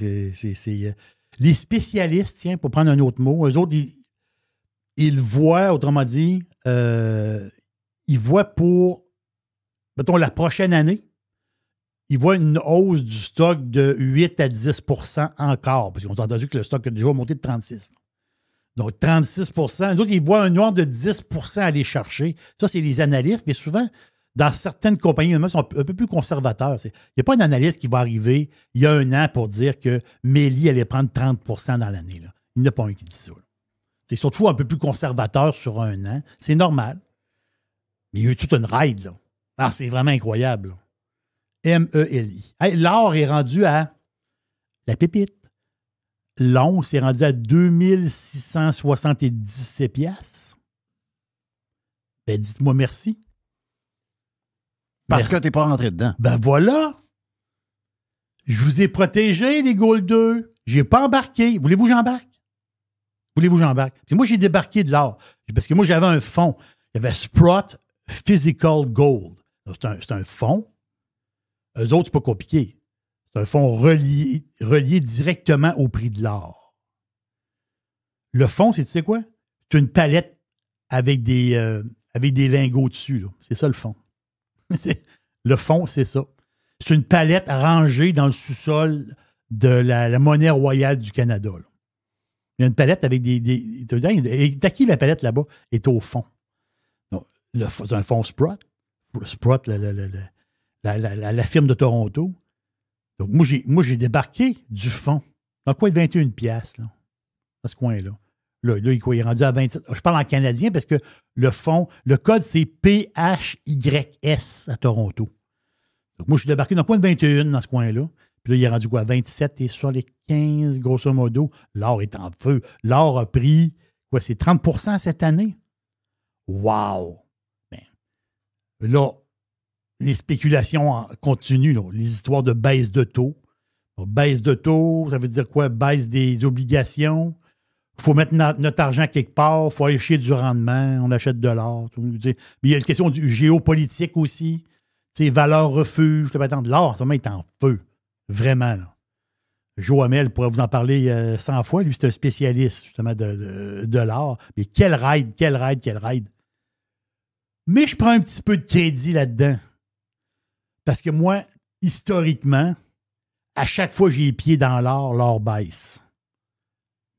les spécialistes, tiens, pour prendre un autre mot, eux autres, ils voient, autrement dit, ils voient pour, mettons, la prochaine année, ils voient une hausse du stock de 8 à 10 % encore, parce qu'on a entendu que le stock a déjà monté de 36. Donc, 36 %. D'autres, ils voient un noir de 10 % à aller chercher. Ça, c'est les analystes, mais souvent, dans certaines compagnies, ils sont un peu plus conservateurs. Il n'y a pas un analyste qui va arriver il y a un an pour dire que Mélie allait prendre 30 % dans l'année, là. Il n'y en a pas un qui dit ça, là. C'est surtout un peu plus conservateur sur un an. C'est normal. Mais il y a eu toute une ride, là. Alors, c'est vraiment incroyable, là. MELI. Hey, l'or est rendu à la pépite. L'once est rendu à 2677 piastres. Ben, dites-moi merci. Parce que tu n'es pas rentré dedans. Ben voilà. Je vous ai protégé, les Gold 2. Je n'ai pas embarqué. Voulez-vous que j'embarque? Puis moi, j'ai débarqué de l'or. Parce que moi, j'avais un fonds. Il y avait Sprott Physical Gold. C'est un fonds. Eux autres, c'est pas compliqué. C'est un fonds relié directement au prix de l'or. Le fonds, c'est, tu sais quoi? C'est une palette avec des lingots dessus, là. C'est ça, le fonds. Le fonds, c'est ça. C'est une palette rangée dans le sous-sol de la monnaie royale du Canada, là. Il y a une palette avec des t'as qui la palette là-bas? Est au fond. Donc, c'est un fonds Sprott. Sprott, la firme de Toronto. Donc, moi, j'ai débarqué du fond. Dans quoi, 21 piastres, là, dans ce coin-là. Là, il est rendu à 27. Je parle en canadien parce que le fond, le code, c'est PHYS à Toronto. Donc, moi, je suis débarqué dans le coin de 21 dans ce coin-là. Puis là, il est rendu quoi? 27 et sur les 15, grosso modo. L'or est en feu. L'or a pris, quoi, c'est 30 % cette année? Wow! Ben, là, les spéculations continuent, là. Les histoires de baisse de taux. Baisse de taux, ça veut dire quoi? Baisse des obligations. Il faut mettre notre argent quelque part. Il faut aller chercher du rendement. On achète de l'or. Mais il y a une question du géopolitique aussi. Valeur refuge. L'or, en ce moment, est en feu. Vraiment, là. Joe Hamel pourrait vous en parler 100 fois. Lui, c'est un spécialiste, justement, de l'or. Mais quel ride. Mais je prends un petit peu de crédit là-dedans. Parce que moi, historiquement, à chaque fois que j'ai les pieds dans l'or baisse.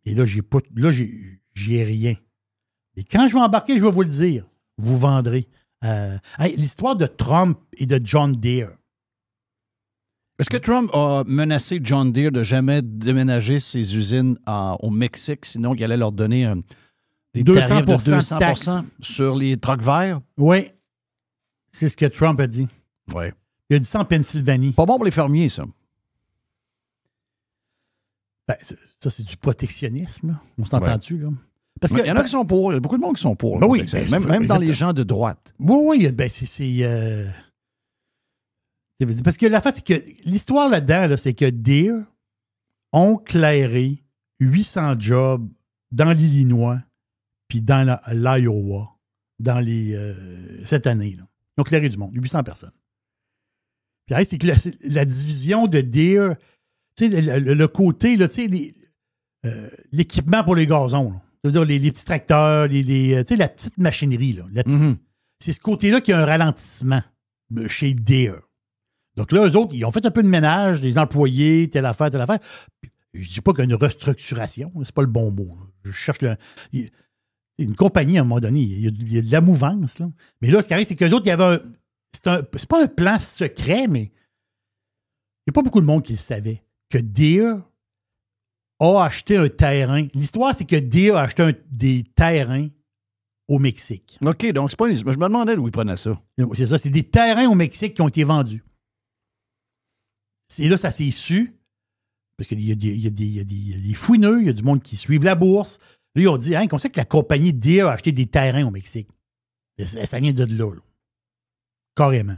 Et là, j'ai rien. Et quand je vais embarquer, je vais vous le dire. Vous vendrez. L'histoire de Trump et de John Deere. Est-ce que Trump a menacé John Deere de jamais déménager ses usines au Mexique, sinon il allait leur donner des tarifs de 200% taxes sur les trucks verts? Oui. C'est ce que Trump a dit. Oui. Il a dit ça en Pennsylvanie. Pas bon pour les fermiers, ça. Ben, ça, c'est du protectionnisme. Là. On s'entend-tu, là? Parce Il y en a qui sont pour. Il y a beaucoup de monde qui sont pour. Ben oui, même dans les gens de droite. Oui, ben parce que l'affaire, c'est que l'histoire là-dedans, là, c'est que Deere ont clairé 800 jobs dans l'Illinois puis dans l'Iowa cette année. Là. Ils ont clairé du monde, 800 personnes. Puis c'est que la division de Deere, tu sais, le côté, là, tu sais, l'équipement pour les gazons, là. C'est-à-dire les petits tracteurs, tu sais, la petite machinerie, là. C'est ce côté-là qui a un ralentissement chez Deere. Donc là, eux autres, ils ont fait un peu de ménage, des employés, telle affaire. Puis, je dis pas qu'il y a une restructuration, c'est pas le bon mot. Je cherche une compagnie, à un moment donné, il y a de la mouvance. Là. Mais là, ce qui arrive, c'est qu'eux autres, il y avait c'est pas un plan secret, mais il n'y a pas beaucoup de monde qui le savait. Que Deere a acheté un terrain. L'histoire, c'est que Deere a acheté des terrains au Mexique. OK, donc c'est pas je me demandais d'où ils prenaient ça. C'est ça, c'est des terrains au Mexique qui ont été vendus. Et là, ça s'est su, parce qu'il y a des fouineux, il y a du monde qui suivent la bourse. Là, ils ont dit, comment c'est que la compagnie Deere a acheté des terrains au Mexique? Ça vient de là. Carrément.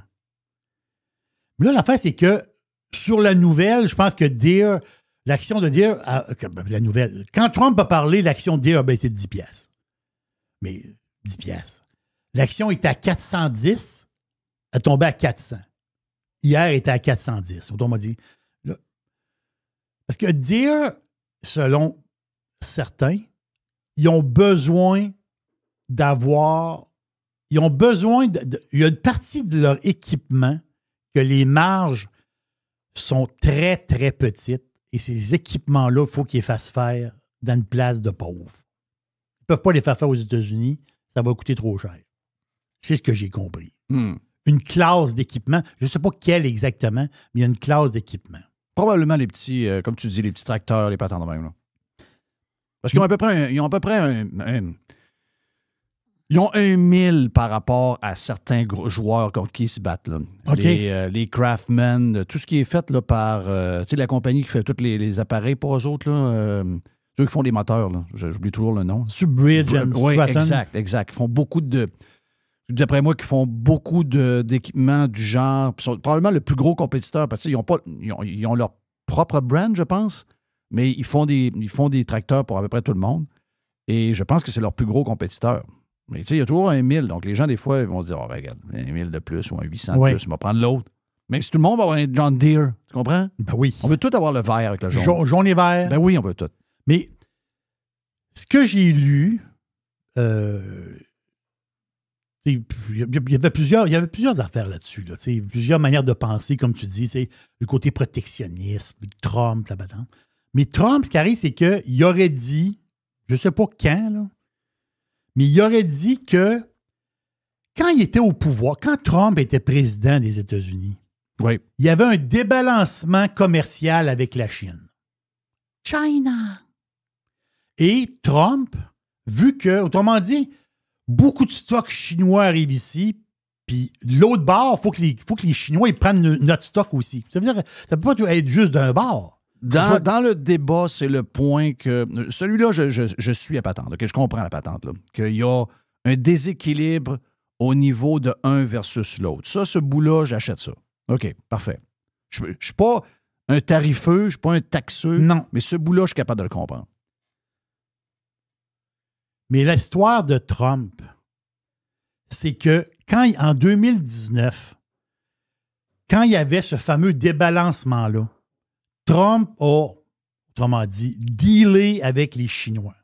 Mais là, l'affaire, c'est que sur la nouvelle, je pense que Deere, l'action de Deere, la nouvelle, quand Trump a parlé, l'action de Deere a baissé de 10$. Mais 10$. L'action était à 410, elle est tombée à 400. Hier, elle était à 410. On m'a dit. Là, parce que Deere, selon certains, ils ont besoin d'avoir. Ils ont besoin il y a une partie de leur équipement que les marges sont très, très petites. Et ces équipements-là, il faut qu'ils les fassent faire dans une place de pauvres. Ils ne peuvent pas les faire aux États-Unis. Ça va coûter trop cher. C'est ce que j'ai compris. Une classe d'équipement. Je ne sais pas quelle exactement, mais il y a une classe d'équipement. Probablement les petits, comme tu dis, les petits tracteurs, les patins de même. Là. Parce qu'ils ont à peu près ils ont 1000 par rapport à certains gros joueurs contre qui ils se battent. Là. Okay. Les Craftsman, tout ce qui est fait là, par la compagnie qui fait tous les appareils pour eux autres. Là, ceux qui font des moteurs. Là. J'oublie toujours le nom. Subbridge and Oui, Stratton. exact. Ils font beaucoup d'après moi, qui font beaucoup d'équipements du genre. Ils sont probablement le plus gros compétiteur parce qu'ils ont leur propre brand, je pense, mais ils font des tracteurs pour à peu près tout le monde. Et je pense que c'est leur plus gros compétiteur. Mais tu sais, il y a toujours un 1000. Donc, les gens, des fois, ils vont se dire, oh, regarde, un 1000 de plus ou un 800 de plus, on va prendre l'autre. Mais si tout le monde va avoir un John Deere, tu comprends? Ben oui. On veut tout avoir le vert avec le jaune. Jaune et vert. Ben oui, on veut tout. Mais ce que j'ai lu, il y avait plusieurs affaires là-dessus. Là, plusieurs manières de penser, comme tu dis, le côté protectionnisme, Trump, la patente. Mais Trump, ce qui arrive, c'est qu'il aurait dit, je ne sais pas quand, là, mais il aurait dit que quand il était au pouvoir, quand Trump était président des États-Unis, oui, il y avait un débalancement commercial avec la Chine. China. Et Trump, vu que, autrement dit, beaucoup de stocks chinois arrivent ici, puis l'autre bord, il faut que les Chinois ils prennent notre stock aussi. Ça veut dire ça ne peut pas être juste d'un bord. Dans le débat, c'est le point que... Celui-là, je suis à patente. Okay? Je comprends la patente. Là, qu'il y a un déséquilibre au niveau de un versus l'autre. Ça, ce bout-là, j'achète ça. OK, parfait. Je ne suis pas un tarifeux, je ne suis pas un taxeux. Non. Mais ce bout-là, je suis capable de le comprendre. Mais l'histoire de Trump, c'est que en 2019, quand il y avait ce fameux débalancement-là, Trump a, autrement dit, dealé avec les Chinois.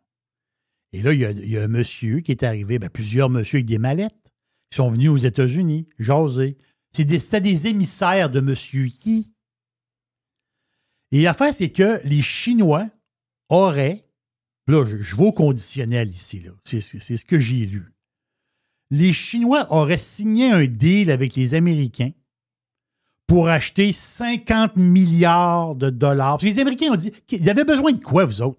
Et là, il y a un monsieur qui est arrivé, plusieurs messieurs avec des mallettes, qui sont venus aux États-Unis, jaser. C'était des émissaires de monsieur Yi. Et l'affaire, c'est que les Chinois auraient, là, je vais au conditionnel ici, là. C'est ce que j'ai lu. Les Chinois auraient signé un deal avec les Américains pour acheter 50 milliards de dollars. Parce que les Américains ont dit qu'ils avaient besoin de quoi, vous autres?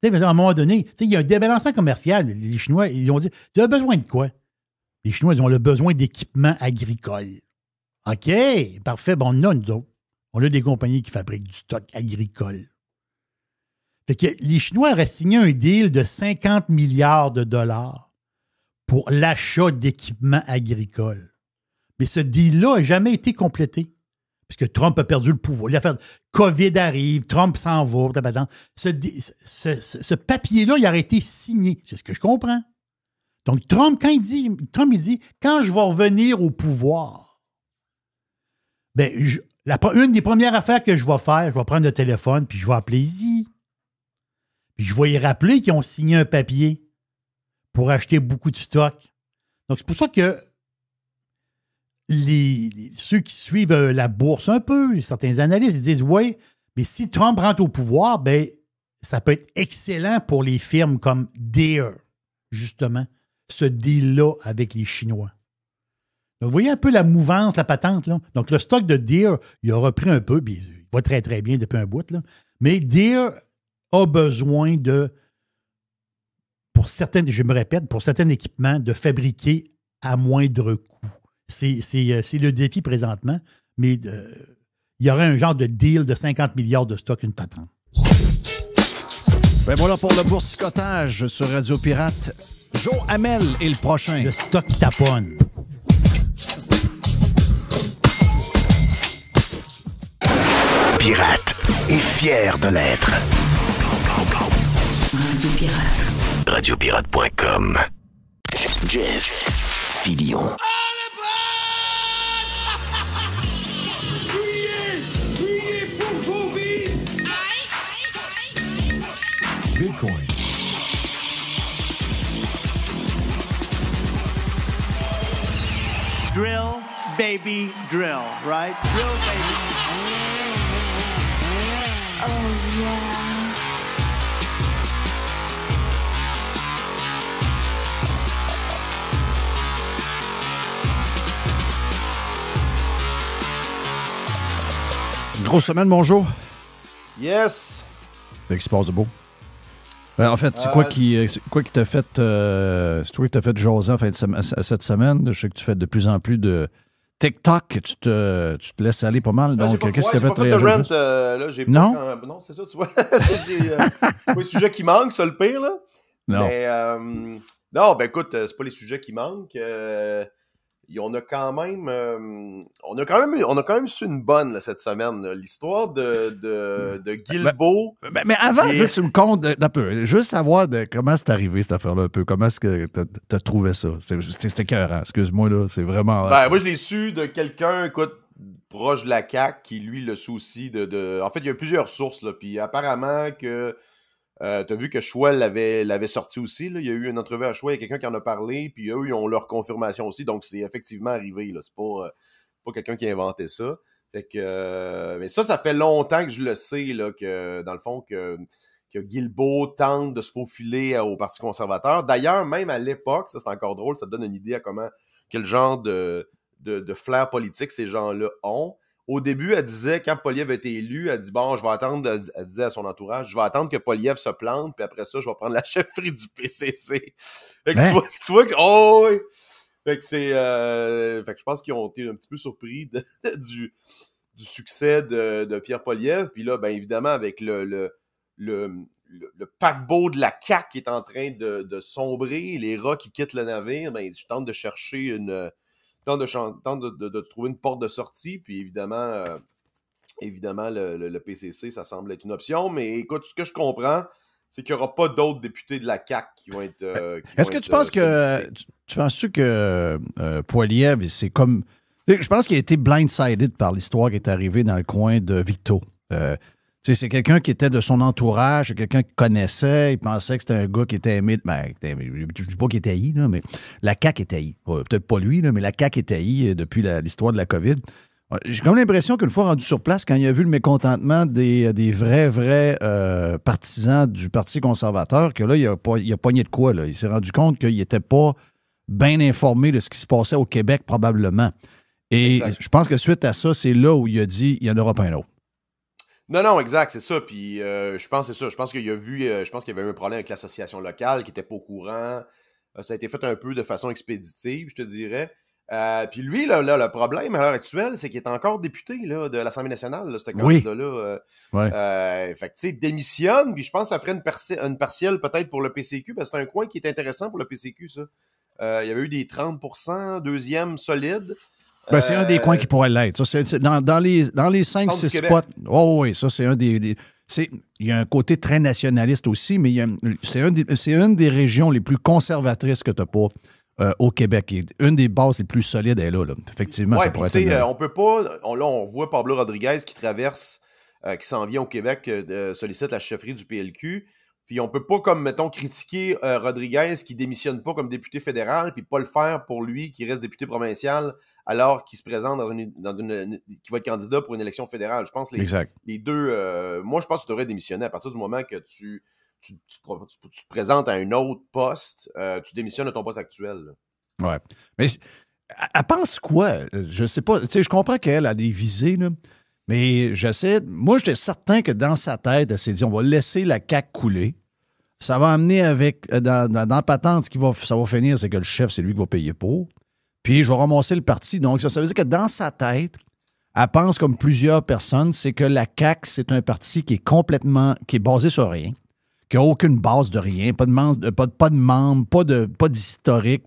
À un moment donné, il y a un débalancement commercial. Les Chinois, ils ont dit, ils avaient besoin de quoi? Les Chinois, ils ont le besoin d'équipements agricoles. OK, parfait. Bon, on a, nous autres. On a des compagnies qui fabriquent du stock agricole. Fait que les Chinois auraient signé un deal de 50 milliards de dollars pour l'achat d'équipements agricoles. Mais ce deal-là n'a jamais été complété. Puisque Trump a perdu le pouvoir. L'affaire COVID arrive, Trump s'en va. Ce papier-là, il aurait été signé. C'est ce que je comprends. Donc, Trump, il dit, quand je vais revenir au pouvoir, ben, une des premières affaires que je vais faire, je vais prendre le téléphone, puis je vais appeler Z. Puis je vais y rappeler qu'ils ont signé un papier pour acheter beaucoup de stock. Donc, c'est pour ça que ceux qui suivent la bourse un peu, certains analystes, ils disent, oui, mais si Trump rentre au pouvoir, ben, ça peut être excellent pour les firmes comme Deere, justement, ce deal-là avec les Chinois. Donc, vous voyez un peu la mouvance, la patente, là. Donc, le stock de Deere, il a repris un peu, puis il va très, très bien depuis un bout, là. Mais Deere a besoin pour certains équipements, de fabriquer à moindre coût. C'est le défi présentement, mais il y aurait un genre de deal de 50 milliards de stock, une patente. Ben voilà pour le boursicotage sur Radio Pirate. Joe Hamel est le prochain. Le stock taponne. Pirate est fier de l'être. Radio Pirate. Radiopirate.com. Jeff Fillion. Bitcoin. Drill, baby, drill, right? Drill, baby. Oh, yeah. Grosse semaine, mon Joe. Yes! Qu'est-ce qui se passe de beau? En fait, c'est quoi qui t'a fait c'est toi qui t'as fait jaser cette semaine? Je sais que tu fais de plus en plus de TikTok, tu te laisses aller pas mal. Donc, qu'est-ce qui t'a fait réagir? Non? Non, c'est ça, tu vois. C'est pas les sujets qui manquent, ça, le pire, là. Non. Mais, non, ben écoute, c'est pas les sujets qui manquent. On a quand même su une bonne là, cette semaine. Là. L'histoire de Guilbeault. Mais avant, je veux que tu me comptes un peu. Juste savoir comment c'est arrivé cette affaire-là un peu. Comment est-ce que t'as trouvé ça? C'était écœurant. Excuse-moi, là. C'est vraiment. Ben, moi, je l'ai su de quelqu'un, écoute, proche de la CAQ, qui, lui, le souci de. En fait, il y a plusieurs sources, là. Puis apparemment que. T'as vu que Chouel l'avait sorti aussi. Là. Il y a eu une entrevue à Chouel, il y a quelqu'un qui en a parlé, puis eux, ils ont leur confirmation aussi. Donc, c'est effectivement arrivé. Là. C'est pas quelqu'un qui a inventé ça. Fait que, mais ça fait longtemps que je le sais, là, que dans le fond, que Guilbeault tente de se faufiler au Parti conservateur. D'ailleurs, même à l'époque, ça c'est encore drôle, ça te donne une idée à quel genre de flair politique ces gens-là ont. Au début, elle disait, quand Poilievre a été élu, elle dit, bon, je vais attendre, elle disait à son entourage, je vais attendre que Poilievre se plante, puis après ça, je vais prendre la chefferie du PCC. Fait que tu vois que, oh oui! Fait que fait que je pense qu'ils ont été un petit peu surpris du succès de Pierre Poilievre. Puis là, bien évidemment, avec le paquebot de la CAQ qui est en train de sombrer, les rats qui quittent le navire, ben, je tente de chercher tente de trouver une porte de sortie, puis évidemment, le PCC, ça semble être une option, mais écoute, ce que je comprends, c'est qu'il n'y aura pas d'autres députés de la CAQ qui vont être Est-ce que tu penses tu penses-tu que Poilievre, c'est comme... Je pense qu'il a été blindsided par l'histoire qui est arrivée dans le coin de Victo. C'est quelqu'un qui était de son entourage, quelqu'un qu'il connaissait, il pensait que c'était un gars qui était aimé. Ben, je ne dis pas qu'il était haï, là, mais la CAQ est haï. Peut-être pas lui, là, mais la CAQ est haï depuis l'histoire de la COVID. J'ai comme l'impression qu'une fois rendu sur place, quand il a vu le mécontentement des vrais partisans du Parti conservateur, que là, il a pogné de quoi, là. Il s'est rendu compte qu'il n'était pas bien informé de ce qui se passait au Québec, probablement. Et Exact. je pense que suite à ça, c'est là où il a dit il n'y en aura pas un autre. Non, exact, c'est ça. Puis je pense que c'est ça. Je pense qu'il a vu, je pense qu'il y avait eu un problème avec l'association locale qui n'était pas au courant. Ça a été fait un peu de façon expéditive, je te dirais. Puis lui, là, le problème à l'heure actuelle, c'est qu'il est encore député là, de l'Assemblée nationale, là, ce candidat-là. Fait que tu sais, démissionne, puis je pense que ça ferait une partielle peut-être pour le PCQ, parce que c'est un coin qui est intéressant pour le PCQ, ça. Il y avait eu des 30%, deuxième solide. Ben, c'est un des coins qui pourrait l'être. Ça, c'est dans les 5-6 spots. Oh oui, ça, c'est un des il y a un côté très nationaliste aussi, mais c'est une des régions les plus conservatrices que tu n'as pas au Québec. Et une des bases les plus solides est là. Effectivement, ouais, ça pourrait être... on peut pas... on voit Pablo Rodriguez qui traverse, qui s'en vient au Québec, sollicite la chefferie du PLQ. Puis on peut pas, comme, mettons, critiquer Rodriguez qui démissionne pas comme député fédéral, puis pas le faire pour lui qui reste député provincial alors qu'il se présente qui va être candidat pour une élection fédérale. Je pense que les deux... moi, je pense que tu devrais démissionner à partir du moment que tu te présentes à un autre poste, tu démissionnes de ton poste actuel. Là. Ouais. Mais elle pense quoi? Je sais pas. Tu sais, je comprends qu'elle a des visées, là. Mais moi, j'étais certain que dans sa tête, elle s'est dit, on va laisser la CAQ couler. Ça va amener avec, dans patente, ça va finir, c'est que le chef, c'est lui qui va payer pour. Puis, je vais ramasser le parti. Donc, ça veut dire que dans sa tête, elle pense, comme plusieurs personnes, c'est que la CAQ, c'est un parti qui est basé sur rien, qui n'a aucune base de rien, pas de membres, pas d'historique,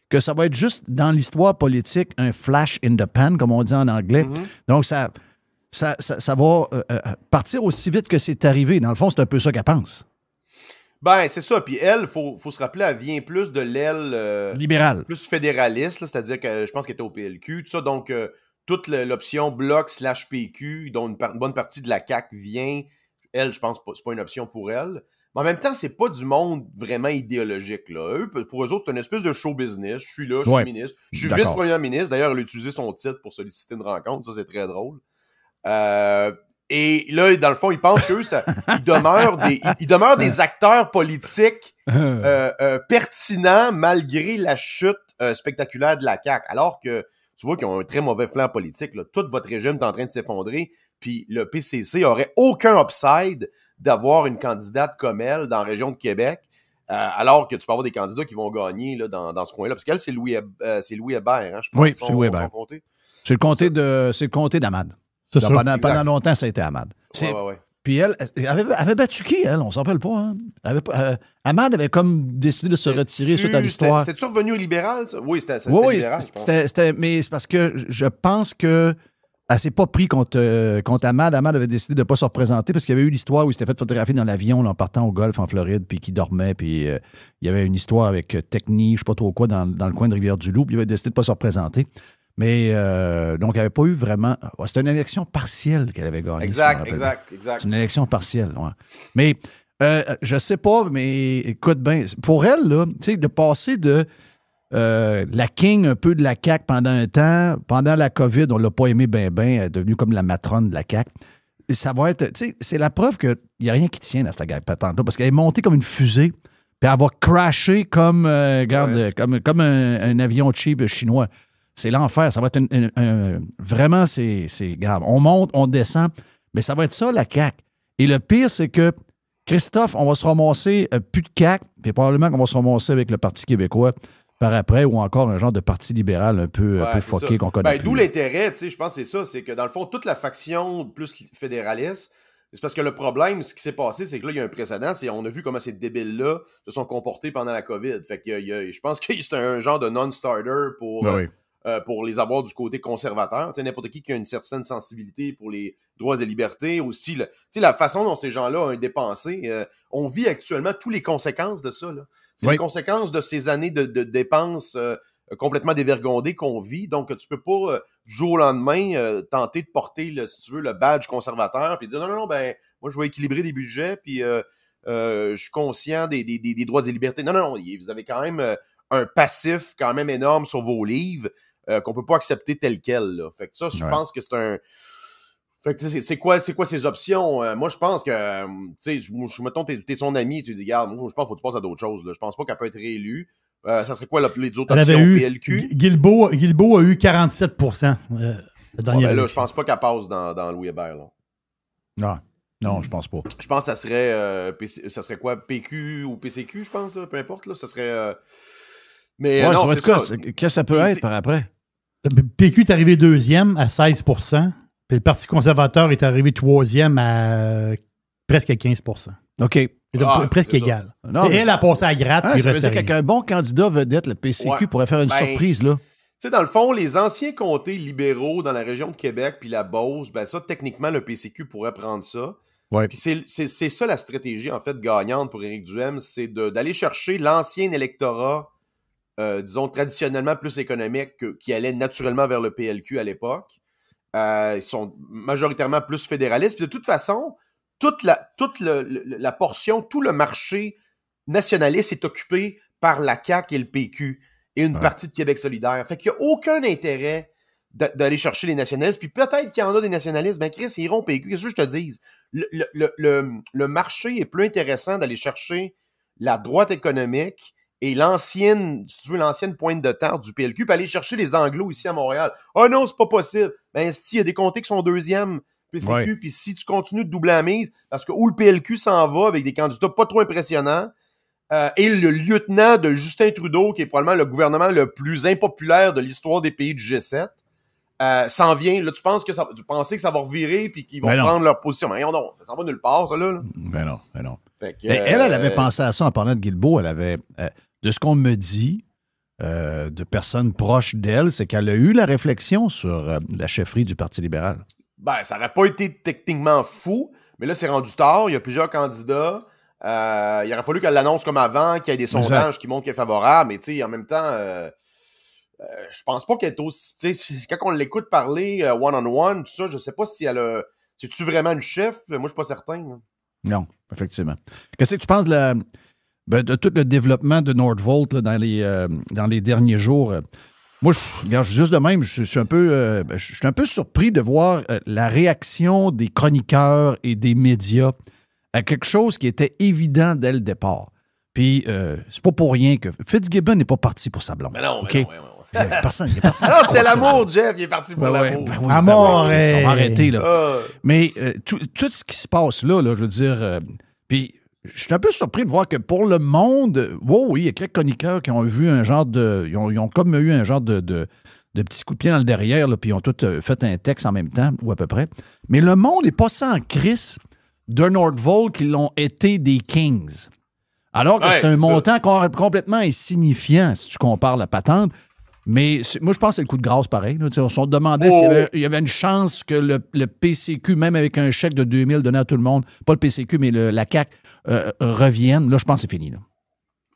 que ça va être juste, dans l'histoire politique, un flash in the pan, comme on dit en anglais. Mm-hmm. Donc, ça va partir aussi vite que c'est arrivé. Dans le fond, c'est un peu ça qu'elle pense. Ben, c'est ça. Puis elle, faut se rappeler, elle vient plus de l'aile... libérale. Plus fédéraliste, là, c'est-à-dire que je pense qu'elle était au PLQ, tout ça. Donc, toute l'option Bloc/PQ, dont une bonne partie de la CAQ vient, elle, je pense pas, c'est pas une option pour elle. Mais en même temps, c'est pas du monde vraiment idéologique, là. Pour eux autres, c'est une espèce de show business. Je suis là, je suis ministre. Je suis vice-premier ministre. D'ailleurs, elle a utilisé son titre pour solliciter une rencontre. Ça, c'est très drôle. Et là, dans le fond, ils pensent qu'eux, ils demeurent des acteurs politiques pertinents malgré la chute spectaculaire de la CAQ. Alors que tu vois qu'ils ont un très mauvais flanc politique. Là. Tout votre régime est en train de s'effondrer. Puis le PCC aurait aucun upside d'avoir une candidate comme elle dans la région de Québec. Alors que tu peux avoir des candidats qui vont gagner là, dans ce coin-là. Parce qu'elle, c'est Louis Hébert, hein, je pense. Oui, c'est Louis Hébert. C'est le comté d'Amad. Pendant longtemps, ça a été Amad. Ouais. Puis elle avait battu qui, elle? On ne s'en rappelle pas. Hein? Amad avait comme décidé de se retirer suite à l'histoire. C'était-tu revenu au libéral, ça? Oui, c'était libéral. Mais c'est parce que je pense que elle s'est pas pris contre Amad. Amad avait décidé de ne pas se représenter parce qu'il y avait eu l'histoire où il s'était fait photographier dans l'avion en partant au golf en Floride, puis qu'il dormait, puis il y avait une histoire avec Techni, je ne sais pas trop quoi, dans le coin de Rivière-du-Loup, puis il avait décidé de ne pas se représenter. Mais donc, il n'y avait pas eu vraiment... C'était une élection partielle qu'elle avait gagnée. Exact. C'est une élection partielle, ouais. Mais je sais pas, mais écoute bien, pour elle, là, tu sais, de passer de la king un peu de la CAQ pendant un temps, pendant la COVID, on ne l'a pas aimé ben, elle est devenue comme la matrone de la CAQ. Et ça va être... Tu sais, c'est la preuve qu'il n'y a rien qui tient dans cette guerre patente-là, parce qu'elle est montée comme une fusée, puis elle va crasher comme, comme un avion cheap chinois. C'est l'enfer. Ça va être vraiment, c'est grave. On monte, on descend, mais ça va être ça, la CAQ. Et le pire, c'est que, Christophe, on va se ramasser plus de CAQ, puis probablement qu'on va se ramasser avec le Parti québécois par après, ou encore un genre de parti libéral un peu fucké qu'on connaît plus. D'où l'intérêt, tu sais, je pense que c'est ça, c'est que dans le fond, toute la faction plus fédéraliste, c'est parce que le problème, ce qui s'est passé, c'est que là, il y a un précédent, on a vu comment ces débiles-là se sont comportés pendant la COVID. Fait que je pense que c'est un genre de non-starter pour les avoir du côté conservateur. Tu sais, n'importe qui a une certaine sensibilité pour les droits et libertés. Aussi, la façon dont ces gens-là ont dépensé, on vit actuellement toutes les conséquences de ça. Là. C'est les conséquences de ces années de dépenses complètement dévergondées qu'on vit. Donc, tu peux pas, du jour au lendemain, tenter de porter, si tu veux, le badge conservateur puis dire non, ben, moi, je vais équilibrer des budgets puis je suis conscient des droits et libertés. Non, vous avez quand même un passif quand même énorme sur vos livres qu'on peut pas accepter tel quel. Là. Fait que ça, je pense que c'est un... Fait que c'est quoi ses options? Moi, je pense que, tu sais, mettons, t'es son ami, tu dis, regarde, moi, je pense qu'il faut que tu passes à d'autres choses. Là. Je pense pas qu'elle peut être réélue. Ça serait quoi les autres options? PLQ? Guilbeault a eu 47 la dernière là, je pense pas qu'elle passe dans Louis Hébert. Là. Non, je pense pas. Je pense que ça serait quoi? PQ ou PCQ, je pense, là, peu importe. Là, ça serait... Mais non, c'est ça. Qu'est-ce que ça peut être par après? Le PQ est arrivé deuxième à 16 puis le Parti conservateur est arrivé troisième à presque 15 OK. Presque égal. Non, elle a passé à gratte. Ça veut dire qu'avec un bon candidat vedette, le PCQ pourrait faire une surprise, là. Tu sais, dans le fond, les anciens comtés libéraux dans la région de Québec puis la Beauce, ben ça, techniquement, le PCQ pourrait prendre ça. Ouais. Puis c'est ça la stratégie, en fait, gagnante pour Éric Duhaime, c'est d'aller chercher l'ancien électorat, disons, traditionnellement plus économique, qui allait naturellement vers le PLQ à l'époque. Ils sont majoritairement plus fédéralistes. Puis de toute façon, toute la portion, tout le marché nationaliste est occupé par la CAQ et le PQ et une partie de Québec solidaire. Fait qu'il n'y a aucun intérêt d'aller chercher les nationalistes. Puis peut-être qu'il y en a des nationalistes. Ben Chris, ils iront au PQ. Qu'est-ce que je te dise? Le marché est plus intéressant d'aller chercher la droite économique et l'ancienne pointe de terre du PLQ, puis aller chercher les Anglos ici à Montréal. Ah non, c'est pas possible. Ben, il y a des comtés qui sont deuxième PCQ, puis si tu continues de doubler la mise, parce que où le PLQ s'en va avec des candidats pas trop impressionnants, et le lieutenant de Justin Trudeau, qui est probablement le gouvernement le plus impopulaire de l'histoire des pays du G7, s'en vient. Là, tu pensais que ça va revirer puis qu'ils vont prendre leur position. Mais non, ça s'en va nulle part, ça, là. Ben non. Fait que, elle avait pensé à ça en parlant de Guilbeault. Elle avait, de ce qu'on me dit, de personnes proches d'elle, c'est qu'elle a eu la réflexion sur la chefferie du Parti libéral. Ben, ça n'aurait pas été techniquement fou, mais là, c'est rendu tard. Il y a plusieurs candidats. Il aurait fallu qu'elle l'annonce comme avant, qu'il y ait des sondages qui montrent qu'elle est favorable, mais tu sais, en même temps, je pense pas qu'elle est aussi... Tu sais, quand on l'écoute parler one-on-one, tout ça, je sais pas si elle a... C'est-tu vraiment une chef? Moi, je suis pas certain. Là. Non, effectivement. Qu'est-ce que tu penses de tout le développement de Nordvolt là, dans les derniers jours? Moi, regarde, juste de même, je suis un peu surpris de voir la réaction des chroniqueurs et des médias à quelque chose qui était évident dès le départ. Puis, c'est pas pour rien que Fitzgibbon n'est pas parti pour sa blonde. Mais non, okay? Il y a personne alors, c'est l'amour, Jeff, il est parti pour l'amour. Amour, on va arrêter, là. Mais tout ce qui se passe là, je veux dire... puis, je suis un peu surpris de voir que pour le monde... oui, il y a quelques chroniqueurs qui ont vu un genre de... Ils ont comme eu un genre de petits coups de pied dans le derrière, là, puis ils ont tous fait un texte en même temps, ou à peu près. Mais le monde n'est pas sans crise de Nordvolt qui l'ont été des Kings. Alors que c'est un montant complètement insignifiant si tu compares la patente. Mais moi, je pense que c'est le coup de grâce pareil. Là. On se demandait s'il y avait une chance que le PCQ, même avec un chèque de 2 000 donné à tout le monde, pas le PCQ, mais la CAQ, revienne. Là, je pense que c'est fini. Là.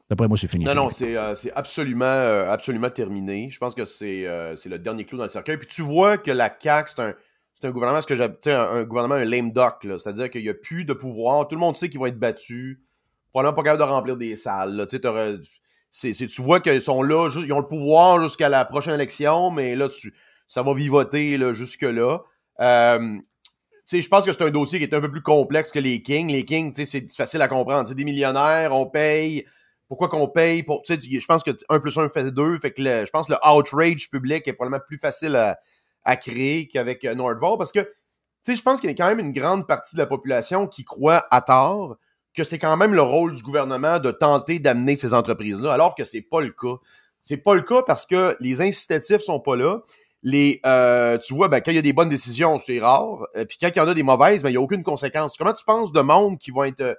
D'après moi, c'est fini. Non, c'est absolument terminé. Je pense que c'est le dernier clou dans le cercueil. Puis tu vois que la CAQ, c'est un gouvernement, un gouvernement, un lame duck. Là. C'est-à-dire qu'il n'y a plus de pouvoir. Tout le monde sait qu'ils vont être battus. Probablement pas capable de remplir des salles. Là. Tu vois qu'ils sont là, ils ont le pouvoir jusqu'à la prochaine élection, mais là, ça va vivoter là, jusque-là. Je pense que c'est un dossier qui est un peu plus complexe que les Kings. Les Kings, c'est facile à comprendre. C'est des millionnaires, on paye. Pourquoi qu'on paye? Je pense que 1 + 1 fait 2. Fait que je pense que le outrage public est probablement plus facile à créer qu'avec Nordvolt. Parce que je pense qu'il y a quand même une grande partie de la population qui croit à tort que c'est quand même le rôle du gouvernement de tenter d'amener ces entreprises-là, alors que c'est pas le cas. C'est pas le cas parce que les incitatifs sont pas là. Tu vois, quand il y a des bonnes décisions, c'est rare. Puis quand il y en a des mauvaises, il n'y a aucune conséquence. Comment tu penses de monde qui vont être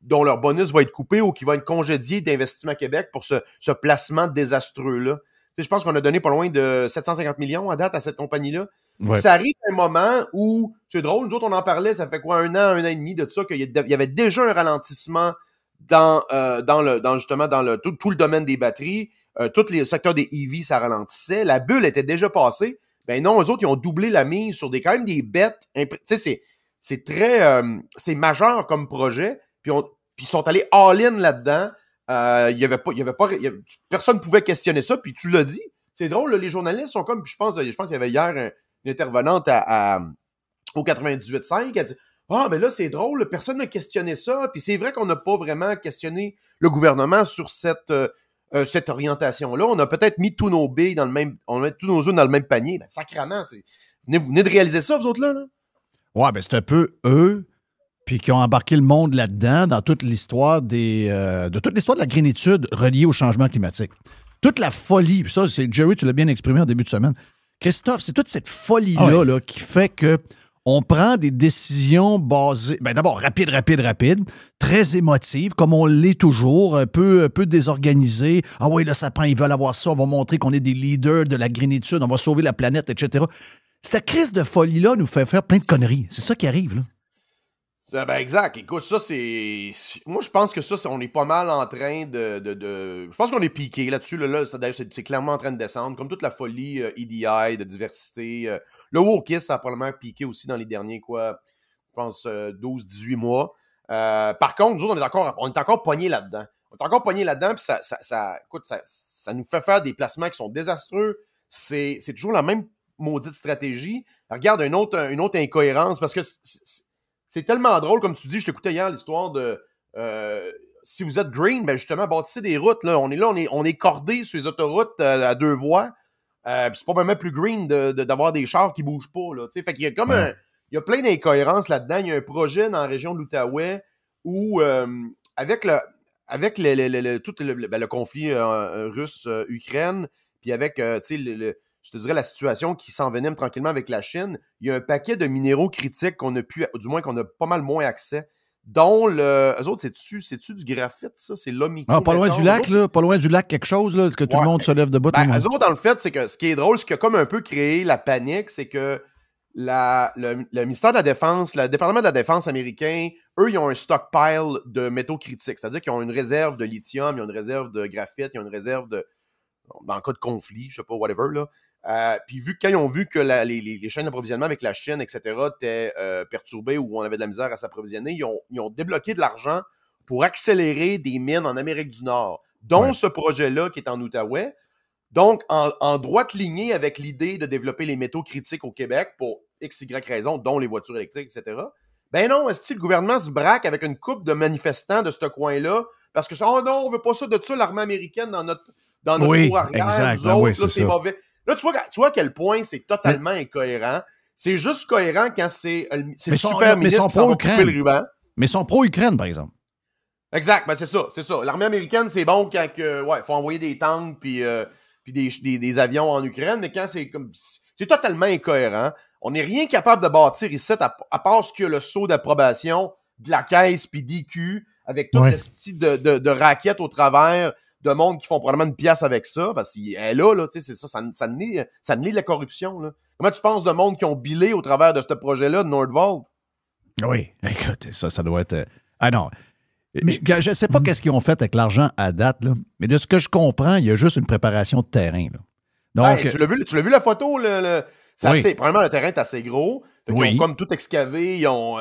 dont leur bonus va être coupé ou qui va être congédié d'Investissement Québec pour ce placement désastreux-là? Je pense qu'on a donné pas loin de 750 millions à date à cette compagnie-là. Ouais. Ça arrive à un moment où, c'est drôle, nous autres, on en parlait, ça fait quoi, un an et demi de ça, qu'il y avait déjà un ralentissement dans tout le domaine des batteries. Tous les secteurs des EV, ça ralentissait. La bulle était déjà passée. Ben non, eux autres, ils ont doublé la mise sur quand même des bêtes. Tu sais, c'est très... c'est majeur comme projet. Puis ils sont allés all-in là-dedans. Personne ne pouvait questionner ça. Puis tu l'as dit. C'est drôle, là, les journalistes sont comme... Puis je pense qu'il y avait hier une intervenante à au 98.5, elle dit « Ah, mais là, c'est drôle, personne n'a questionné ça. » Puis c'est vrai qu'on n'a pas vraiment questionné le gouvernement sur cette orientation-là. On a peut-être mis tous nos billes dans le même... On met tous nos œufs dans le même panier. Ben, sacrément, vous venez de réaliser ça, vous autres-là? Là? Ouais, ben c'est un peu eux, puis qui ont embarqué le monde là-dedans dans toute l'histoire de toute l'histoire de la grénitude reliée au changement climatique. Toute la folie, puis ça, c'est Jerry, tu l'as bien exprimé en début de semaine. Christophe, c'est toute cette folie-là là, qui fait que on prend des décisions basées, ben d'abord rapide, très émotives, comme on l'est toujours, un peu désorganisé. Ah oui, là, ça prend, ils veulent avoir ça, on va montrer qu'on est des leaders de la grénitude, on va sauver la planète, etc. Cette crise de folie-là nous fait faire plein de conneries. C'est ça qui arrive, là. Ben exact. Écoute, ça, c'est... Moi, je pense que ça, on est pas mal en train de... Je pense qu'on est piqué là-dessus. Là, ça, d'ailleurs, c'est clairement en train de descendre. Comme toute la folie EDI, de diversité. Le wokisme, ça a probablement piqué aussi dans les derniers, je pense, 12-18 mois. Par contre, nous autres, on est encore pognés là-dedans. On est encore pognés là-dedans, puis ça nous fait faire des placements qui sont désastreux. C'est toujours la même maudite stratégie. Regarde, une autre incohérence, parce que... C'est tellement drôle, comme tu dis, je t'écoutais hier l'histoire de si vous êtes green, ben justement, bâtissez des routes. Là, on est cordé sur les autoroutes à 2 voies. C'est pas vraiment plus green d'avoir des chars qui bougent pas. Là, fait qu'il y a comme il y a plein d'incohérences là-dedans. Il y a un projet dans la région de l'Outaouais où avec tout le conflit russe-Ukraine, puis avec je te dirais la situation qui s'envenime tranquillement avec la Chine, il y a un paquet de minéraux critiques qu'on a pas mal moins accès, dont eux autres, c'est-tu du graphite, ça? C'est l'omico. Ah, pas loin du lac, là? Pas loin du lac, quelque chose, là? Que tout le monde se lève debout. Eux autres, dans le fait, c'est que ce qui est drôle, ce qui a comme un peu créé la panique, c'est que le ministère de la Défense, le département de la Défense américain, eux, ils ont un stockpile de métaux critiques. C'est-à-dire qu'ils ont une réserve de lithium, ils ont une réserve de graphite, ils ont une réserve dans le cas de conflit, je sais pas, whatever, là. Puis quand ils ont vu que les chaînes d'approvisionnement avec la Chine, etc., étaient perturbées ou on avait de la misère à s'approvisionner, ils ont débloqué de l'argent pour accélérer des mines en Amérique du Nord, dont ce projet-là qui est en Outaouais. Donc, en droite lignée avec l'idée de développer les métaux critiques au Québec pour X, Y raisons, dont les voitures électriques, etc. Ben non, est-ce que le gouvernement se braque avec une couple de manifestants de ce coin-là parce que, oh non, on veut pas ça de ça, l'armée américaine dans notre cour arrière, exact. nous autres, là, c'est mauvais. Là, tu vois à quel point c'est totalement incohérent. C'est juste cohérent quand c'est le super ministre qui s'en va couper le ruban. Mais ils sont pro-Ukraine, par exemple. Exact, ben c'est ça. L'armée américaine, c'est bon quand faut envoyer des tanks puis des avions en Ukraine, mais quand c'est totalement incohérent. On n'est rien capable de bâtir ici, à part ce qu'il y a le saut d'approbation de la caisse puis d'IQ, avec tout le style de raquettes au travers de monde qui font probablement une pièce avec ça, parce qu'elle est là, tu sais, c'est ça nie de la corruption, là. Comment tu penses de monde qui ont billé au travers de ce projet-là de Nordvolt? Oui, écoute, ça doit être... Ah non, mais je ne sais pas qu'est-ce qu'ils ont fait avec l'argent à date, là, mais de ce que je comprends, il y a juste une préparation de terrain, là. Donc, tu l'as vu la photo, probablement le terrain est assez gros, ils ont comme tout excavé, ils ont...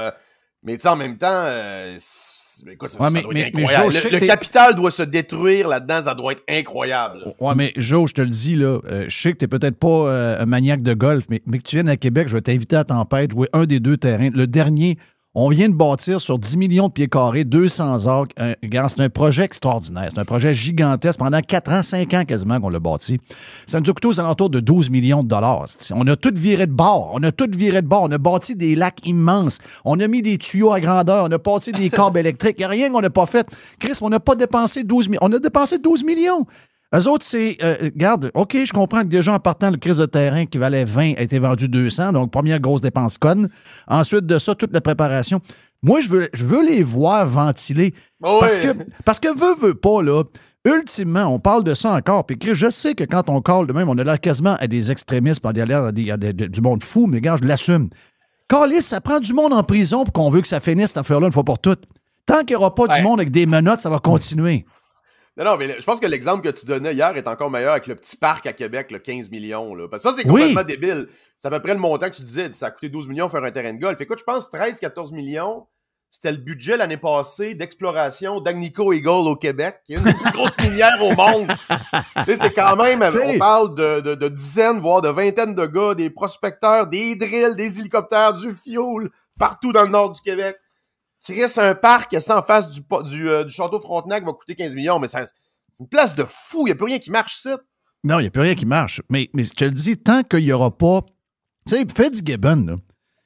mais tu sais, en même temps... écoute, ça doit être incroyable. Joe, le capital doit se détruire là-dedans, ça doit être incroyable. Ouais, mais Joe, je te le dis, là, je sais que tu n'es peut-être pas un maniaque de golf, mais que tu viennes à Québec, je vais t'inviter à Tempête, jouer un des 2 terrains. Le dernier, on vient de bâtir sur 10 millions de pieds carrés, 200 acres. Regarde, c'est un projet extraordinaire. C'est un projet gigantesque. Pendant 4 ans, 5 ans quasiment qu'on l'a bâti. Ça nous a coûté aux alentours de 12 millions de dollars. On a tout viré de bord. On a bâti des lacs immenses. On a mis des tuyaux à grandeur. On a bâti des câbles électriques. Il n'y a rien qu'on n'a pas fait. Chris, on n'a pas dépensé 12 millions. On a dépensé 12 millions. Eux autres, c'est... regarde, OK, je comprends que déjà en partant, le crise de terrain qui valait 20 a été vendu 200, donc première grosse dépense conne. Ensuite de ça, toute la préparation. Moi, je veux les voir ventiler. Oh parce que veut pas, là, ultimement, on parle de ça encore. Puis je sais que quand on parle de même, on a l'air quasiment à des extrémistes, puis on a l'air à du monde fou, mais regarde, je l'assume. Carlis, ça prend du monde en prison pour qu'on veut que ça finisse cette affaire-là une fois pour toutes. Tant qu'il n'y aura pas du monde avec des menottes, ça va continuer. Non, mais je pense que l'exemple que tu donnais hier est encore meilleur avec le petit parc à Québec, le 15 millions. Là. Parce que ça, c'est complètement débile. C'est à peu près le montant que tu disais. Ça a coûté 12 millions faire un terrain de golf. Écoute, je pense 13-14 millions, c'était le budget l'année passée d'exploration d'Agnico Eagle au Québec, qui est une des plus grosses minières au monde. Tu sais, c'est quand même, on parle de dizaines, voire de vingtaines de gars, des prospecteurs, des drills, des hélicoptères, du fuel, partout dans le nord du Québec. Chris, un parc en face du Château Frontenac va coûter 15 millions, mais c'est une place de fou, il n'y a plus rien qui marche, ça. Non, il n'y a plus rien qui marche. Mais je te le dis, tant qu'il n'y aura pas... Tu sais, Fitzgibbon, là,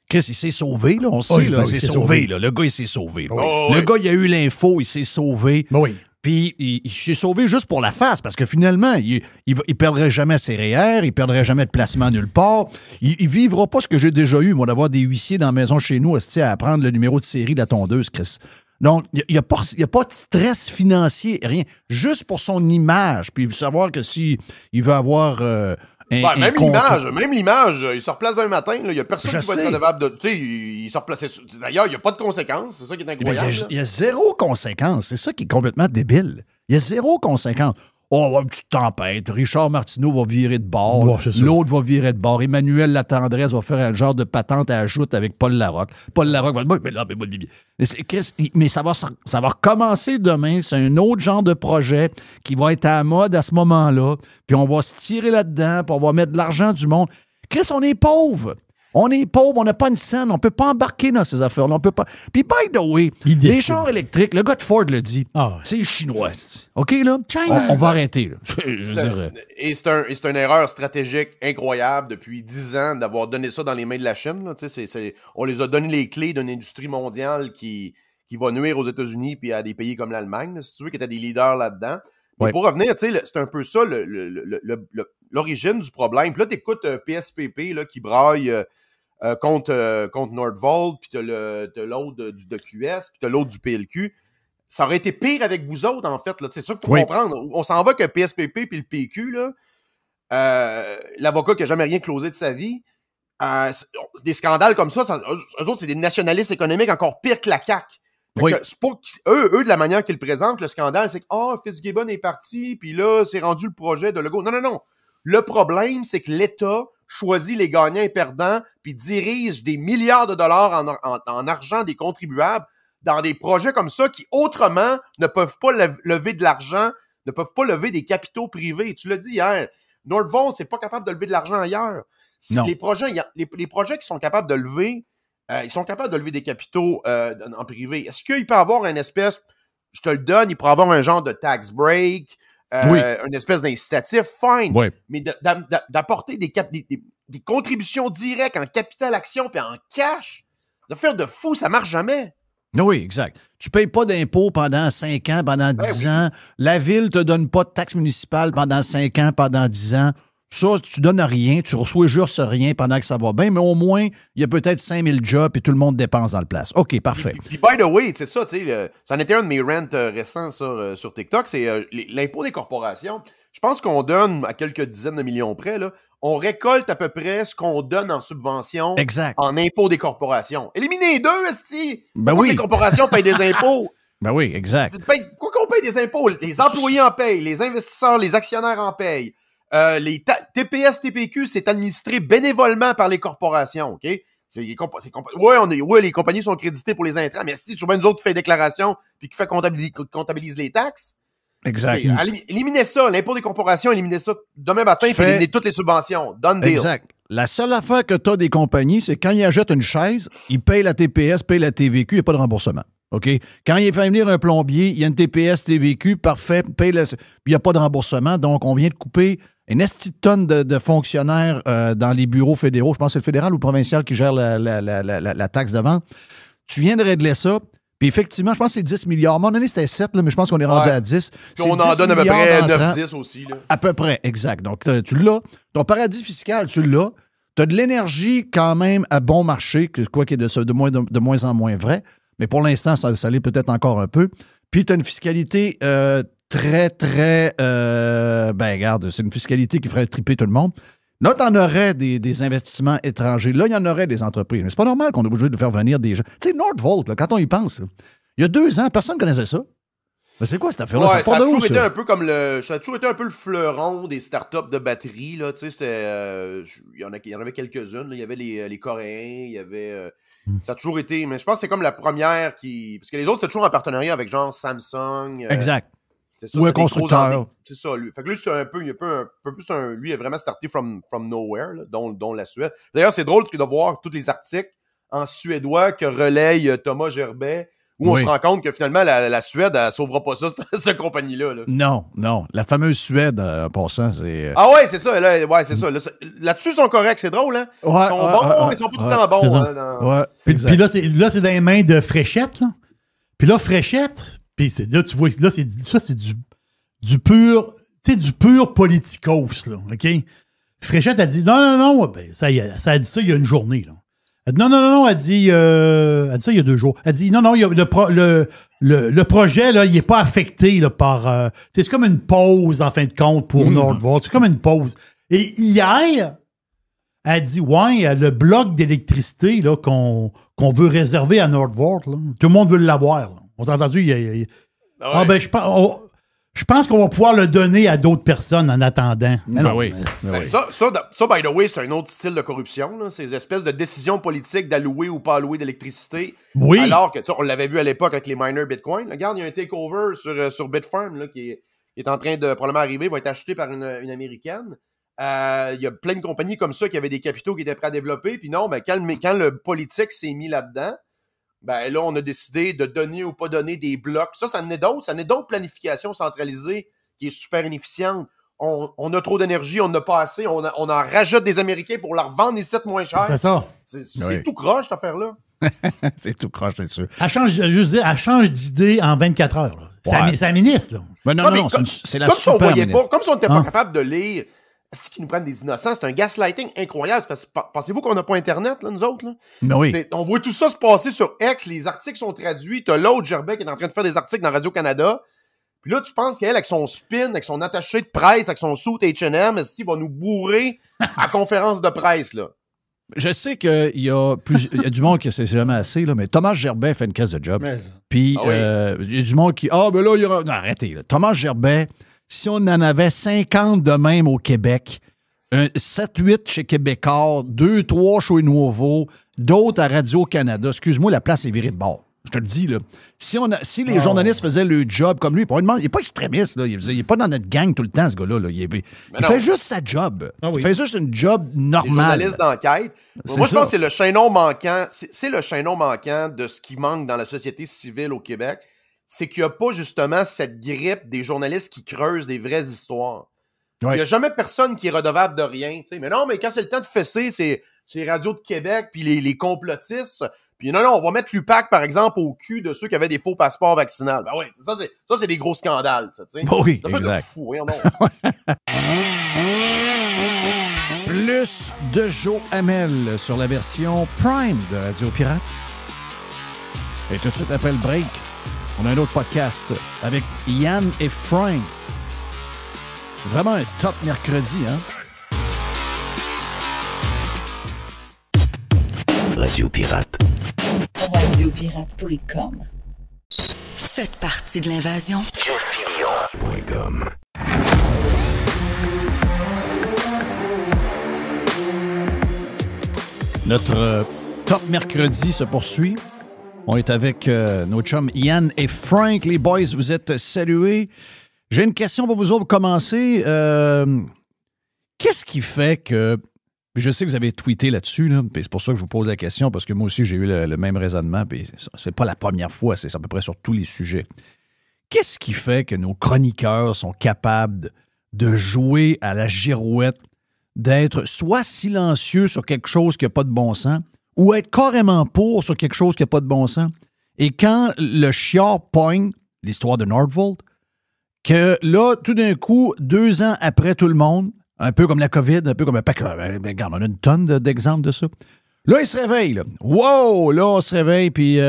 Chris, il s'est sauvé, là, on sait, là, il s'est sauvé, là. Le gars, il s'est sauvé. Le gars, il a eu l'info, il s'est sauvé. Oui. Puis, il s'est sauvé juste pour la face, parce que finalement, il perdrait jamais ses REER, il perdrait jamais de placement nulle part. Il vivra pas ce que j'ai déjà eu, moi, d'avoir des huissiers dans la maison chez nous, à apprendre le numéro de série de la tondeuse, Chris. Donc, il n'y a pas de stress financier, rien. Juste pour son image, puis savoir que s'il veut avoir... même l'image, il se replace d'un matin, il n'y a personne qui va être redevable de... Tu sais, il se replace... D'ailleurs, il n'y a pas de conséquences, c'est ça qui est incroyable. Il y a zéro conséquence, c'est ça qui est complètement débile. Il y a zéro conséquence. Oh, une petite tempête, Richard Martineau va virer de bord, l'autre va virer de bord, Emmanuel Latendresse va faire un genre de patente à ajoute avec Paul Larocque. Paul Larocque va dire, mais ça va recommencer demain, c'est un autre genre de projet qui va être à la mode à ce moment-là, puis on va se tirer là-dedans, puis on va mettre de l'argent du monde. Chris, on est pauvre. On est pauvre, on n'a pas une scène, on ne peut pas embarquer dans ces affaires-là, on peut pas. Puis, by the way, les chars électriques, le gars de Ford le dit, c'est les Chinois. OK, là? On va arrêter. Là. C'est une erreur stratégique incroyable depuis 10 ans d'avoir donné ça dans les mains de la Chine. Là. On les a donné les clés d'une industrie mondiale qui va nuire aux États-Unis et à des pays comme l'Allemagne, là, si tu veux, qui étaient des leaders là-dedans. Mais pour revenir, c'est un peu ça l'origine du problème. Puis là, t'écoutes PSPP là, qui braille contre Nordvolt, puis t'as l'autre de QS, puis t'as l'autre du PLQ. Ça aurait été pire avec vous autres, en fait. C'est ça qu'il faut comprendre. On s'en va que PSPP puis le PQ, l'avocat qui n'a jamais rien closé de sa vie, des scandales comme ça, eux autres, c'est des nationalistes économiques encore pires que la CAQ. C'est pas eux, de la manière qu'ils le présentent, le scandale, c'est que Fitzgibbon est parti, puis là, c'est rendu le projet de Legault. Non. Le problème, c'est que l'État choisit les gagnants et perdants, puis dirige des milliards de dollars en argent des contribuables dans des projets comme ça qui, autrement, ne peuvent pas lever de l'argent, ne peuvent pas lever des capitaux privés. Tu l'as dit hier, Nordvolt, c'est pas capable de lever de l'argent ailleurs. Les projets qui sont capables de lever, ils sont capables de lever des capitaux en privé. Est-ce qu'il peut avoir une espèce, je te le donne, il pourrait avoir un genre de tax break, une espèce d'incitatif, fine. Oui. Mais d'apporter des contributions directes en capital action puis en cash, de faire de fou, ça marche jamais. Oui, exact. Tu ne payes pas d'impôts pendant 5 ans, pendant 10 ans. La ville ne te donne pas de taxe municipale pendant 5 ans, pendant 10 ans. Ça, tu donnes rien, tu reçois juste rien pendant que ça va bien, mais au moins, il y a peut-être 5000 jobs et tout le monde dépense dans le place. OK, parfait. Puis by the way, c'est ça, tu sais, ça en était un de mes rants récents sur TikTok, c'est l'impôt des corporations. Je pense qu'on donne à quelques dizaines de millions près, là, on récolte à peu près ce qu'on donne en subvention en impôt des corporations. Éliminez les deux, esti! Pourquoi les corporations payent des impôts? Ben oui, exact. Pourquoi qu'on paye des impôts? Les employés en payent, les investisseurs, les actionnaires en payent. Les TPS, TPQ, c'est administré bénévolement par les corporations, OK? Les compagnies sont créditées pour les intrants, mais c'est toujours bien nous autres qui fait déclaration puis qui fait comptabilise les taxes. Exact. Éliminez ça, l'impôt des corporations, éliminez ça demain matin, puis éliminez toutes les subventions. Done deal. Exact. La seule affaire que tu as des compagnies, c'est quand ils achètent une chaise, ils payent la TPS, payent la TVQ, il n'y a pas de remboursement. OK? Quand il fait venir un plombier, il y a une TPS, TVQ, parfait, paye il n'y a pas de remboursement. Donc, on vient de couper une tonne de fonctionnaires dans les bureaux fédéraux. Je pense que c'est le fédéral ou le provincial qui gère la taxe de vente. Tu viens de régler ça. Puis effectivement, je pense que c'est 10 milliards. À un moment donné, c'était 7, là, mais je pense qu'on est rendu à 10. Puis on en donne à peu près 9-10 aussi. Là. À peu près, exact. Donc, tu l'as. Ton paradis fiscal, tu l'as. Tu as de l'énergie quand même à bon marché, quoi qu'il y ait de moins en moins vrai. Mais pour l'instant, ça l'est peut-être encore un peu. Puis tu as une fiscalité très, très... regarde, c'est une fiscalité qui ferait triper tout le monde. Là, tu en aurais des investissements étrangers. Là, il y en aurait des entreprises. Mais c'est pas normal qu'on est obligé de faire venir des gens. Tu sais, Nordvolt, là, quand on y pense, là, il y a 2 ans, personne ne connaissait ça. Mais c'est quoi cette affaire-là? Ouais, ça a toujours été ça? un peu comme ça a toujours été un peu le fleuron des startups de batterie, là, tu sais, il y en avait quelques-unes, là. Il y avait les Coréens, il y avait... ça a toujours été... Mais je pense que c'est comme la première qui... Parce que les autres, c'était toujours en partenariat avec genre Samsung. Exact. C'est ça, Ou un c'était des gros constructeur. C'est ça, lui. Fait que lui, c'est un peu plus lui, il a vraiment starté from nowhere, là, dont la Suède. D'ailleurs, c'est drôle de voir tous les articles en suédois que relaye Thomas Gerbet, où on se rend compte que finalement, la Suède, elle sauvera pas ça, cette compagnie-là. Là. Non. La fameuse Suède, en passant, c'est... Ah ouais, c'est ça. C'est ça. Là-dessus, ils sont corrects. C'est drôle, hein? Ouais, ils sont bons, mais ils sont pas tout le temps bons. Hein, puis là, c'est dans les mains de Fréchette. Là. Puis là, Fréchette, puis là, tu vois, là, c'est du pur, tu sais, du pur politicos, là, OK? Fréchette a dit, non, ben, ça a dit ça il y a une journée, là. Elle dit, non, elle dit ça il y a 2 jours. Elle dit, non, il y a le projet, là, il n'est pas affecté là, par... c'est comme une pause, en fin de compte, pour Nordvolt. C'est comme une pause. Et hier, elle dit, ouais, le bloc d'électricité là, qu'on veut réserver à Nordvolt, là, tout le monde veut l'avoir. Là. On t'a entendu, je pense qu'on va pouvoir le donner à d'autres personnes en attendant. Oui. Ça, by the way, c'est un autre style de corruption. Là. C'est une espèce de décision politique d'allouer ou pas allouer d'électricité. Oui. Alors que, on l'avait vu à l'époque avec les miners Bitcoin. Là, regarde, il y a un takeover sur Bitfarm là, qui est en train de probablement arriver, va être acheté par une Américaine. Il y a plein de compagnies comme ça qui avaient des capitaux qui étaient prêts à développer. Puis non, ben, quand le politique s'est mis là-dedans, ben là, on a décidé de donner ou pas donner des blocs. Ça en est d'autres. Ça en est d'autres planifications centralisées qui est super inefficiente. On a trop d'énergie, on n'a pas assez. On en rajoute des Américains pour leur vendre ici moins cher. C'est ça. C'est tout croche, cette affaire-là. C'est tout croche, c'est sûr. Elle change d'idée en 24 heures. Là. Ouais. C'est la ministre. Là. Mais non, c'est la comme super si on voyait ministre. pas, comme si on n'était pas capable de lire. Est-ce qu'ils nous prennent des innocents? C'est un gaslighting incroyable. Parce que pensez-vous qu'on n'a pas Internet, là, nous autres? Là? Oui. On voit tout ça se passer sur X. Les articles sont traduits. T'as l'autre Gerbet qui est en train de faire des articles dans Radio-Canada. Puis là, tu penses qu'elle, avec son spin, avec son attaché de presse, avec son suit H&M, est-ce qu'il va nous bourrer à conférence de presse, là? Je sais qu'il y a du monde qui c'est jamais assez, là, mais Thomas Gerbet fait une caisse de job. Puis il y a du monde qui... ben là, il y aura... Non, arrêtez. Là. Thomas Gerbet, si on en avait 50 de même au Québec, 7-8 chez Québécois, 2-3 chez Nouveau, d'autres à Radio-Canada, excuse-moi, la place est virée de bord. Je te le dis, là. Si les journalistes faisaient le job comme lui, il n'est pas extrémiste, là. Il n'est pas dans notre gang tout le temps, ce gars-là. Là. Il fait juste sa job. Il fait juste une job normale. Les journalistes d'enquête. Moi, je pense que c'est le chaînon manquant. C'est le chaînon manquant de ce qui manque dans la société civile au Québec. C'est qu'il n'y a pas, justement, cette grippe des journalistes qui creusent des vraies histoires. Il n'y a jamais personne qui est redevable de rien. T'sais. Mais non, mais quand c'est le temps de fesser, c'est Radio de Québec, puis les complotistes. Puis non, on va mettre l'UPAC, par exemple, au cul de ceux qui avaient des faux passeports vaccinaux. Ben oui, ça, c'est des gros scandales, ça, tu sais. Oui, ça fait exact. de fou, voyons donc. Plus de Joe Hamel sur la version Prime de Radio Pirate. Et tout de suite, après le break, on a un autre podcast avec Yann et Frank. Vraiment un top mercredi, hein? Radio Pirate. Radiopirate.com. Faites partie de l'invasion. JeffFillion.com. Notre top mercredi se poursuit. On est avec nos chums Yann et Frank. Les boys, vous êtes salués. J'ai une question pour vous autres pour commencer. Qu'est-ce qui fait que... Je sais que vous avez tweeté là-dessus, là, c'est pour ça que je vous pose la question, parce que moi aussi, j'ai eu le même raisonnement, puis c'est pas la première fois, c'est à peu près sur tous les sujets. Qu'est-ce qui fait que nos chroniqueurs sont capables de jouer à la girouette, d'être soit silencieux sur quelque chose qui n'a pas de bon sens, ou être carrément pour sur quelque chose qui n'a pas de bon sens? Et quand le chiard pogne, l'histoire de Nordvolt, que là, tout d'un coup, 2 ans après tout le monde, un peu comme la COVID, un peu comme un paquet. Regarde, on a une tonne d'exemples de ça. Là, il se réveille. Là. Wow! Là, on se réveille, puis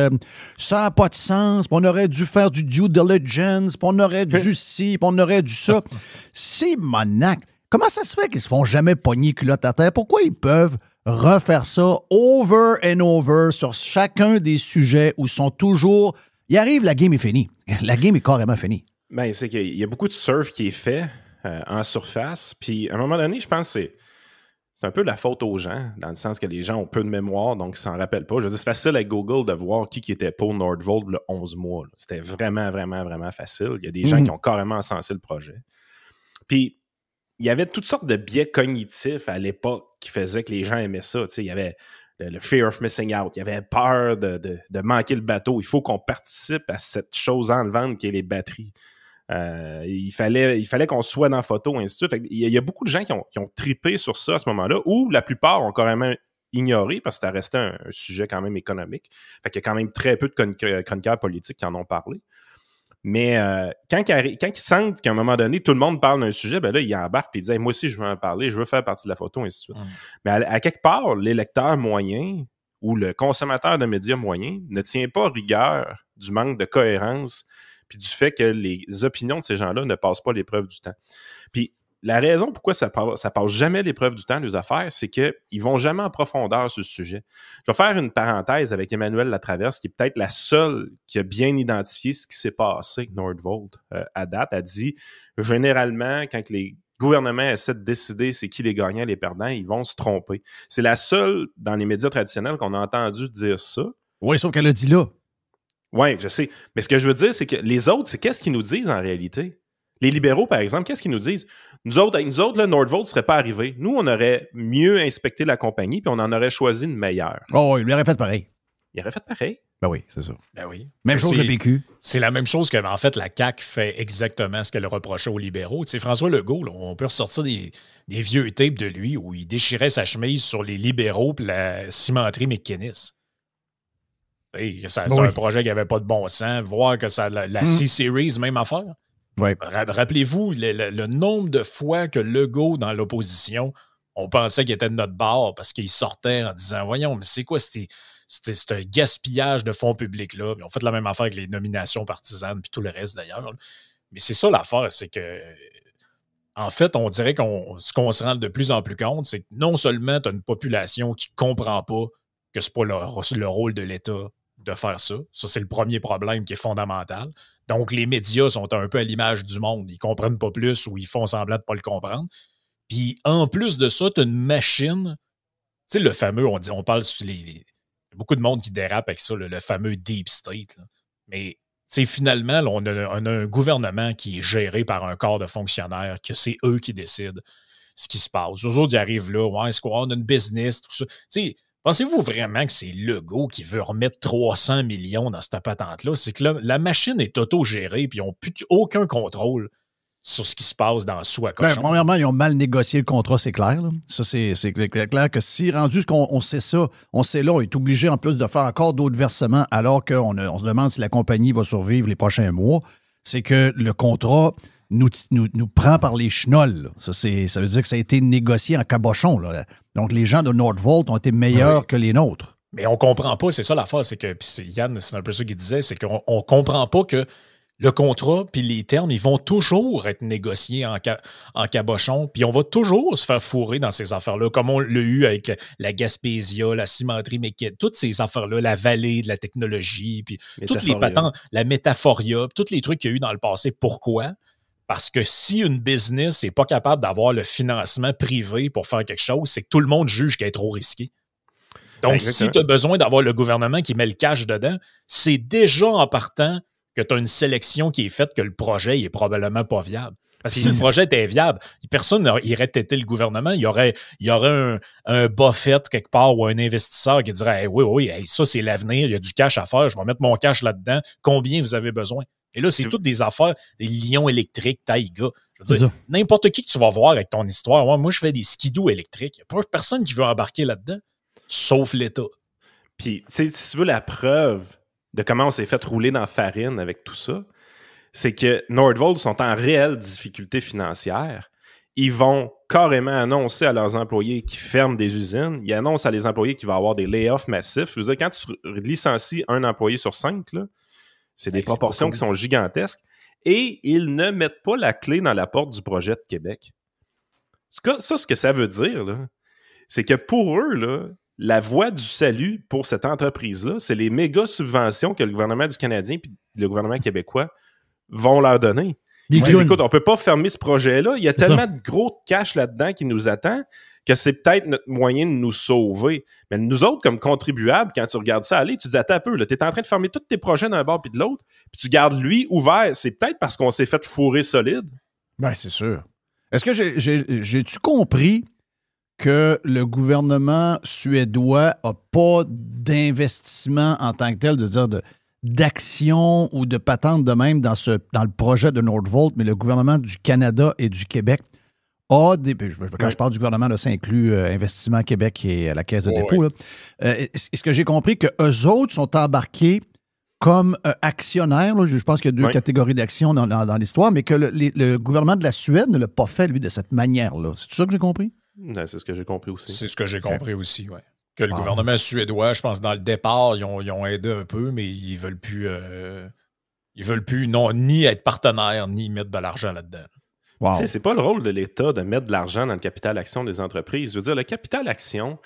ça n'a pas de sens. Puis on aurait dû faire du due diligence, puis on aurait dû ci, puis on aurait dû ça. C'est monac. Comment ça se fait qu'ils se font jamais pogner culotte à terre? Pourquoi ils peuvent refaire ça over and over sur chacun des sujets où ils sont toujours... Il arrive, la game est finie. La game est carrément finie. Ben, c'est qu'il y a beaucoup de surf qui est fait en surface. Puis, à un moment donné, je pense que c'est un peu de la faute aux gens, dans le sens que les gens ont peu de mémoire, donc ils s'en rappellent pas. Je veux dire, c'est facile avec Google de voir qui était pour Nordvolt le 11 mois. Là. C'était vraiment, vraiment, vraiment facile. Il y a des gens qui ont carrément encensé le projet. Puis, il y avait toutes sortes de biais cognitifs à l'époque qui faisaient que les gens aimaient ça. Tu sais, il y avait le fear of missing out. Il y avait peur de manquer le bateau. Il faut qu'on participe à cette chose enlevante qui est les batteries. Il fallait qu'on soit dans la photo, ainsi de suite. Il y a beaucoup de gens qui ont trippé sur ça à ce moment-là, ou la plupart ont carrément ignoré parce que ça restait un sujet quand même économique. Fait qu'il y a quand même très peu de chroniqueurs politiques qui en ont parlé. Mais quand ils sentent qu'à un moment donné, tout le monde parle d'un sujet, ben là, ils embarquent et ils disent hey, moi aussi, je veux en parler, je veux faire partie de la photo, ainsi de suite. Mais à quelque part, l'électeur moyen ou le consommateur de médias moyen ne tient pas rigueur du manque de cohérence puis du fait que les opinions de ces gens-là ne passent pas l'épreuve du temps. Puis la raison pourquoi ça passe jamais l'épreuve du temps, les affaires, c'est qu'ils vont jamais en profondeur sur ce sujet. Je vais faire une parenthèse avec Emmanuel Latraverse, qui est peut-être la seule qui a bien identifié ce qui s'est passé avec Nordvolt à date. Elle dit, généralement, quand les gouvernements essaient de décider c'est qui les gagnants et les perdants, ils vont se tromper. C'est la seule dans les médias traditionnels qu'on a entendu dire ça. Oui, sauf qu'elle a dit là. Oui, je sais. Mais ce que je veux dire, c'est que les autres, c'est qu'est-ce qu'ils nous disent en réalité? Les libéraux, par exemple, qu'est-ce qu'ils nous disent? Nous autres, là, Nordvolt ne serait pas arrivé. Nous, on aurait mieux inspecté la compagnie puis on en aurait choisi une meilleure. Oh, il aurait fait pareil. Il aurait fait pareil? Ben oui, c'est ça. Ben oui. Même chose que le PQ. C'est la même chose que, en fait, la CAQ fait exactement ce qu'elle reprochait aux libéraux. Tu sais, François Legault, là, on peut ressortir des vieux tapes de lui où il déchirait sa chemise sur les libéraux et la cimenterie McKinnis. C'est un projet qui n'avait pas de bon sens. Voir que ça la C-Series, même affaire. Ouais. Rappelez-vous le nombre de fois que Legault, dans l'opposition, on pensait qu'il était de notre bord parce qu'il sortait en disant « Voyons, mais c'est quoi c'est un gaspillage de fonds publics-là. » On fait la même affaire avec les nominations partisanes puis tout le reste d'ailleurs. Mais c'est ça l'affaire, c'est que en fait, on dirait ce qu'on se rend de plus en plus compte, c'est que non seulement tu as une population qui ne comprend pas que c'est pas le rôle de l'État de faire ça. Ça, c'est le premier problème qui est fondamental. Donc, les médias sont un peu à l'image du monde. Ils ne comprennent pas plus ou ils font semblant de ne pas le comprendre. Puis, en plus de ça, tu as une machine. Tu sais, le fameux, on parle sur beaucoup de monde qui dérape avec ça, le fameux Deep State. Là. Mais, tu sais, finalement, là, on a un gouvernement qui est géré par un corps de fonctionnaires, que c'est eux qui décident ce qui se passe. Eux autres, ils arrivent là, ouais, est-ce qu'on a une business, tout ça. Tu sais, pensez-vous vraiment que c'est Legault qui veut remettre 300 millions dans cette patente-là? C'est que la machine est autogérée puis ils n'ont plus aucun contrôle sur ce qui se passe dans Sous-à-Cochon. Premièrement, ils ont mal négocié le contrat, c'est clair. Là. Ça, c'est clair que si rendu qu'on sait ça, on sait là, on est obligé en plus de faire encore d'autres versements alors qu'on se demande si la compagnie va survivre les prochains mois, c'est que le contrat nous prend par les chenolles. Ça veut dire que ça a été négocié en cabochon. Là. Donc, les gens de Nordvolt ont été meilleurs que les nôtres. Mais on comprend pas, c'est ça l'affaire, c'est que, Yann, c'est un peu ça qu'il disait, c'est qu'on comprend pas que le contrat puis les termes, ils vont toujours être négociés en cabochon, puis on va toujours se faire fourrer dans ces affaires-là, comme on l'a eu avec la Gaspésia, la cimenterie, mais toutes ces affaires-là, la vallée de la technologie, puis toutes les patentes, la métaphoria, tous les trucs qu'il y a eu dans le passé. Pourquoi? Parce que si une business n'est pas capable d'avoir le financement privé pour faire quelque chose, c'est que tout le monde juge qu'elle est trop risquée. Donc, si tu as besoin d'avoir le gouvernement qui met le cash dedans, c'est déjà en partant que tu as une sélection qui est faite que le projet est probablement pas viable. Parce que si le projet était viable, personne n'irait têter le gouvernement. Il y aurait un Buffett quelque part ou un investisseur qui dirait hey, oui, ça c'est l'avenir, il y a du cash à faire, je vais mettre mon cash là-dedans. Combien vous avez besoin? Et là, c'est toutes des affaires, des lions électriques, Taïga. Je veux dire, n'importe qui que tu vas voir avec ton histoire, moi je fais des skidoo électriques. Il n'y a pas personne qui veut embarquer là-dedans, sauf l'État. Puis, tu sais, si tu veux la preuve de comment on s'est fait rouler dans la farine avec tout ça, c'est que Nordvolt sont en réelle difficulté financière. Ils vont carrément annoncer à leurs employés qui ferment des usines. Ils annoncent à les employés qu'il va y avoir des layoffs massifs. Je veux dire, quand tu licencies un employé sur 5, là, c'est des proportions qui sont gigantesques. Et ils ne mettent pas la clé dans la porte du projet de Québec. Ça, ce que ça veut dire, là, c'est que pour eux, là, la voie du salut pour cette entreprise-là, c'est les méga subventions que le gouvernement du Canadien et le gouvernement québécois vont leur donner. Écoute, on peut pas fermer ce projet-là. Il y a tellement de gros cash là-dedans qui nous attend que c'est peut-être notre moyen de nous sauver. Mais nous autres, comme contribuables, quand tu regardes ça aller, tu te dis, attends un peu, tu es en train de fermer tous tes projets d'un bord puis de l'autre, puis tu gardes lui ouvert. C'est peut-être parce qu'on s'est fait fourrer solide. Ben, c'est sûr. Est-ce que j'ai-tu compris que le gouvernement suédois n'a pas d'investissement en tant que tel, de dire d'action ou de patente de même dans le projet de Nordvolt, mais le gouvernement du Canada et du Québec a des... Quand je parle du gouvernement, là, ça inclut Investissement Québec et la Caisse de dépôt. Est-ce que j'ai compris qu'eux autres sont embarqués comme actionnaires? Là, je pense qu'il y a deux catégories d'actions dans l'histoire, mais que le gouvernement de la Suède ne l'a pas fait, lui, de cette manière-là. C'est ça que j'ai compris? Non, c'est ce que j'ai compris aussi. C'est ce que j'ai compris aussi, oui. Que le gouvernement suédois, je pense, dans le départ, ils ont aidé un peu, mais ils veulent plus ni être partenaires, ni mettre de l'argent là-dedans. Wow. Tu sais, c'est pas le rôle de l'État de mettre de l'argent dans le capital action des entreprises. Je veux dire, le capital action,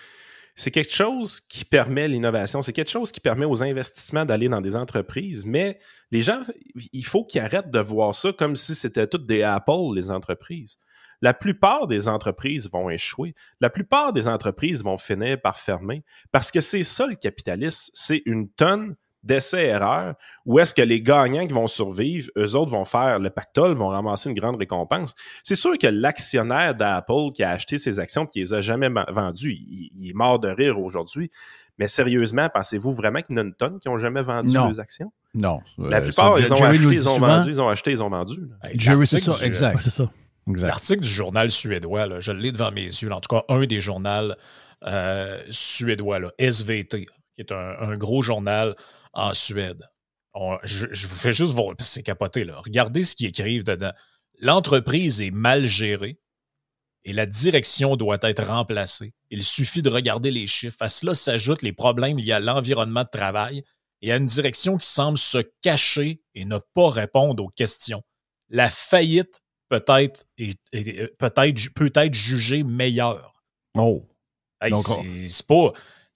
c'est quelque chose qui permet l'innovation, c'est quelque chose qui permet aux investissements d'aller dans des entreprises, mais les gens, il faut qu'ils arrêtent de voir ça comme si c'était toutes des Apple, les entreprises. La plupart des entreprises vont échouer. La plupart des entreprises vont finir par fermer parce que c'est ça le capitalisme. C'est une tonne d'essais-erreurs où est-ce que les gagnants qui vont survivre, eux autres vont faire le pactole, vont ramasser une grande récompense. C'est sûr que l'actionnaire d'Apple qui a acheté ses actions et qui les a jamais vendues, il est mort de rire aujourd'hui. Mais sérieusement, pensez-vous vraiment qu'il y en a une tonne qui n'ont jamais vendu leurs actions? Non. La plupart, ils ont acheté, ils ont vendu, ils ont acheté, ils ont vendu. Jerry, c'est ça, exact. C'est ça. Exact. L'article du journal suédois, là, je l'ai devant mes yeux, là, en tout cas un des journaux suédois, là, SVT, qui est un gros journal en Suède. Je vous fais juste voir, c'est capoté, là. Regardez ce qu'ils écrivent dedans. L'entreprise est mal gérée et la direction doit être remplacée. Il suffit de regarder les chiffres. À cela s'ajoutent les problèmes liés à l'environnement de travail et à une direction qui semble se cacher et ne pas répondre aux questions. La faillite peut être jugée meilleure. Oh. Hey,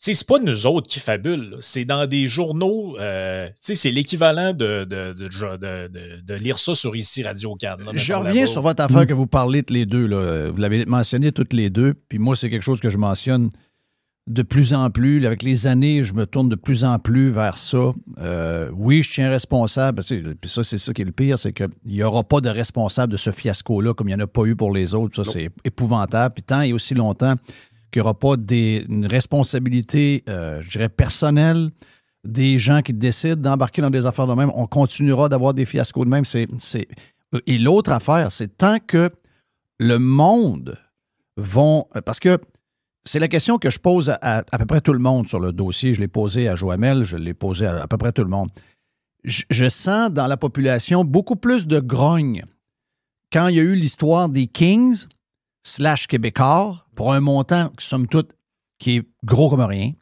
c'est pas nous autres qui fabulent. Là. C'est dans des journaux. C'est l'équivalent de lire ça sur ici Radio-Can. Je reviens sur votre affaire que vous parlez tous les deux. Là. Vous l'avez mentionné toutes les deux. Puis moi, c'est quelque chose que je mentionne de plus en plus. Avec les années, je me tourne de plus en plus vers ça. Oui, je tiens responsable. Puis ça, c'est ça qui est le pire, c'est qu'il n'y aura pas de responsable de ce fiasco-là comme il n'y en a pas eu pour les autres. Ça, c'est épouvantable. Puis tant et aussi longtemps qu'il n'y aura pas une responsabilité, je dirais, personnelle des gens qui décident d'embarquer dans des affaires de même, on continuera d'avoir des fiascos de même. Et l'autre affaire, c'est tant que le monde parce que c'est la question que je pose à peu près tout le monde sur le dossier. Je l'ai posé à Joamel, je l'ai posé à peu près tout le monde. Je sens dans la population beaucoup plus de grogne quand il y a eu l'histoire des Kings / Québécois pour un montant, somme toute, qui est gros comme rien.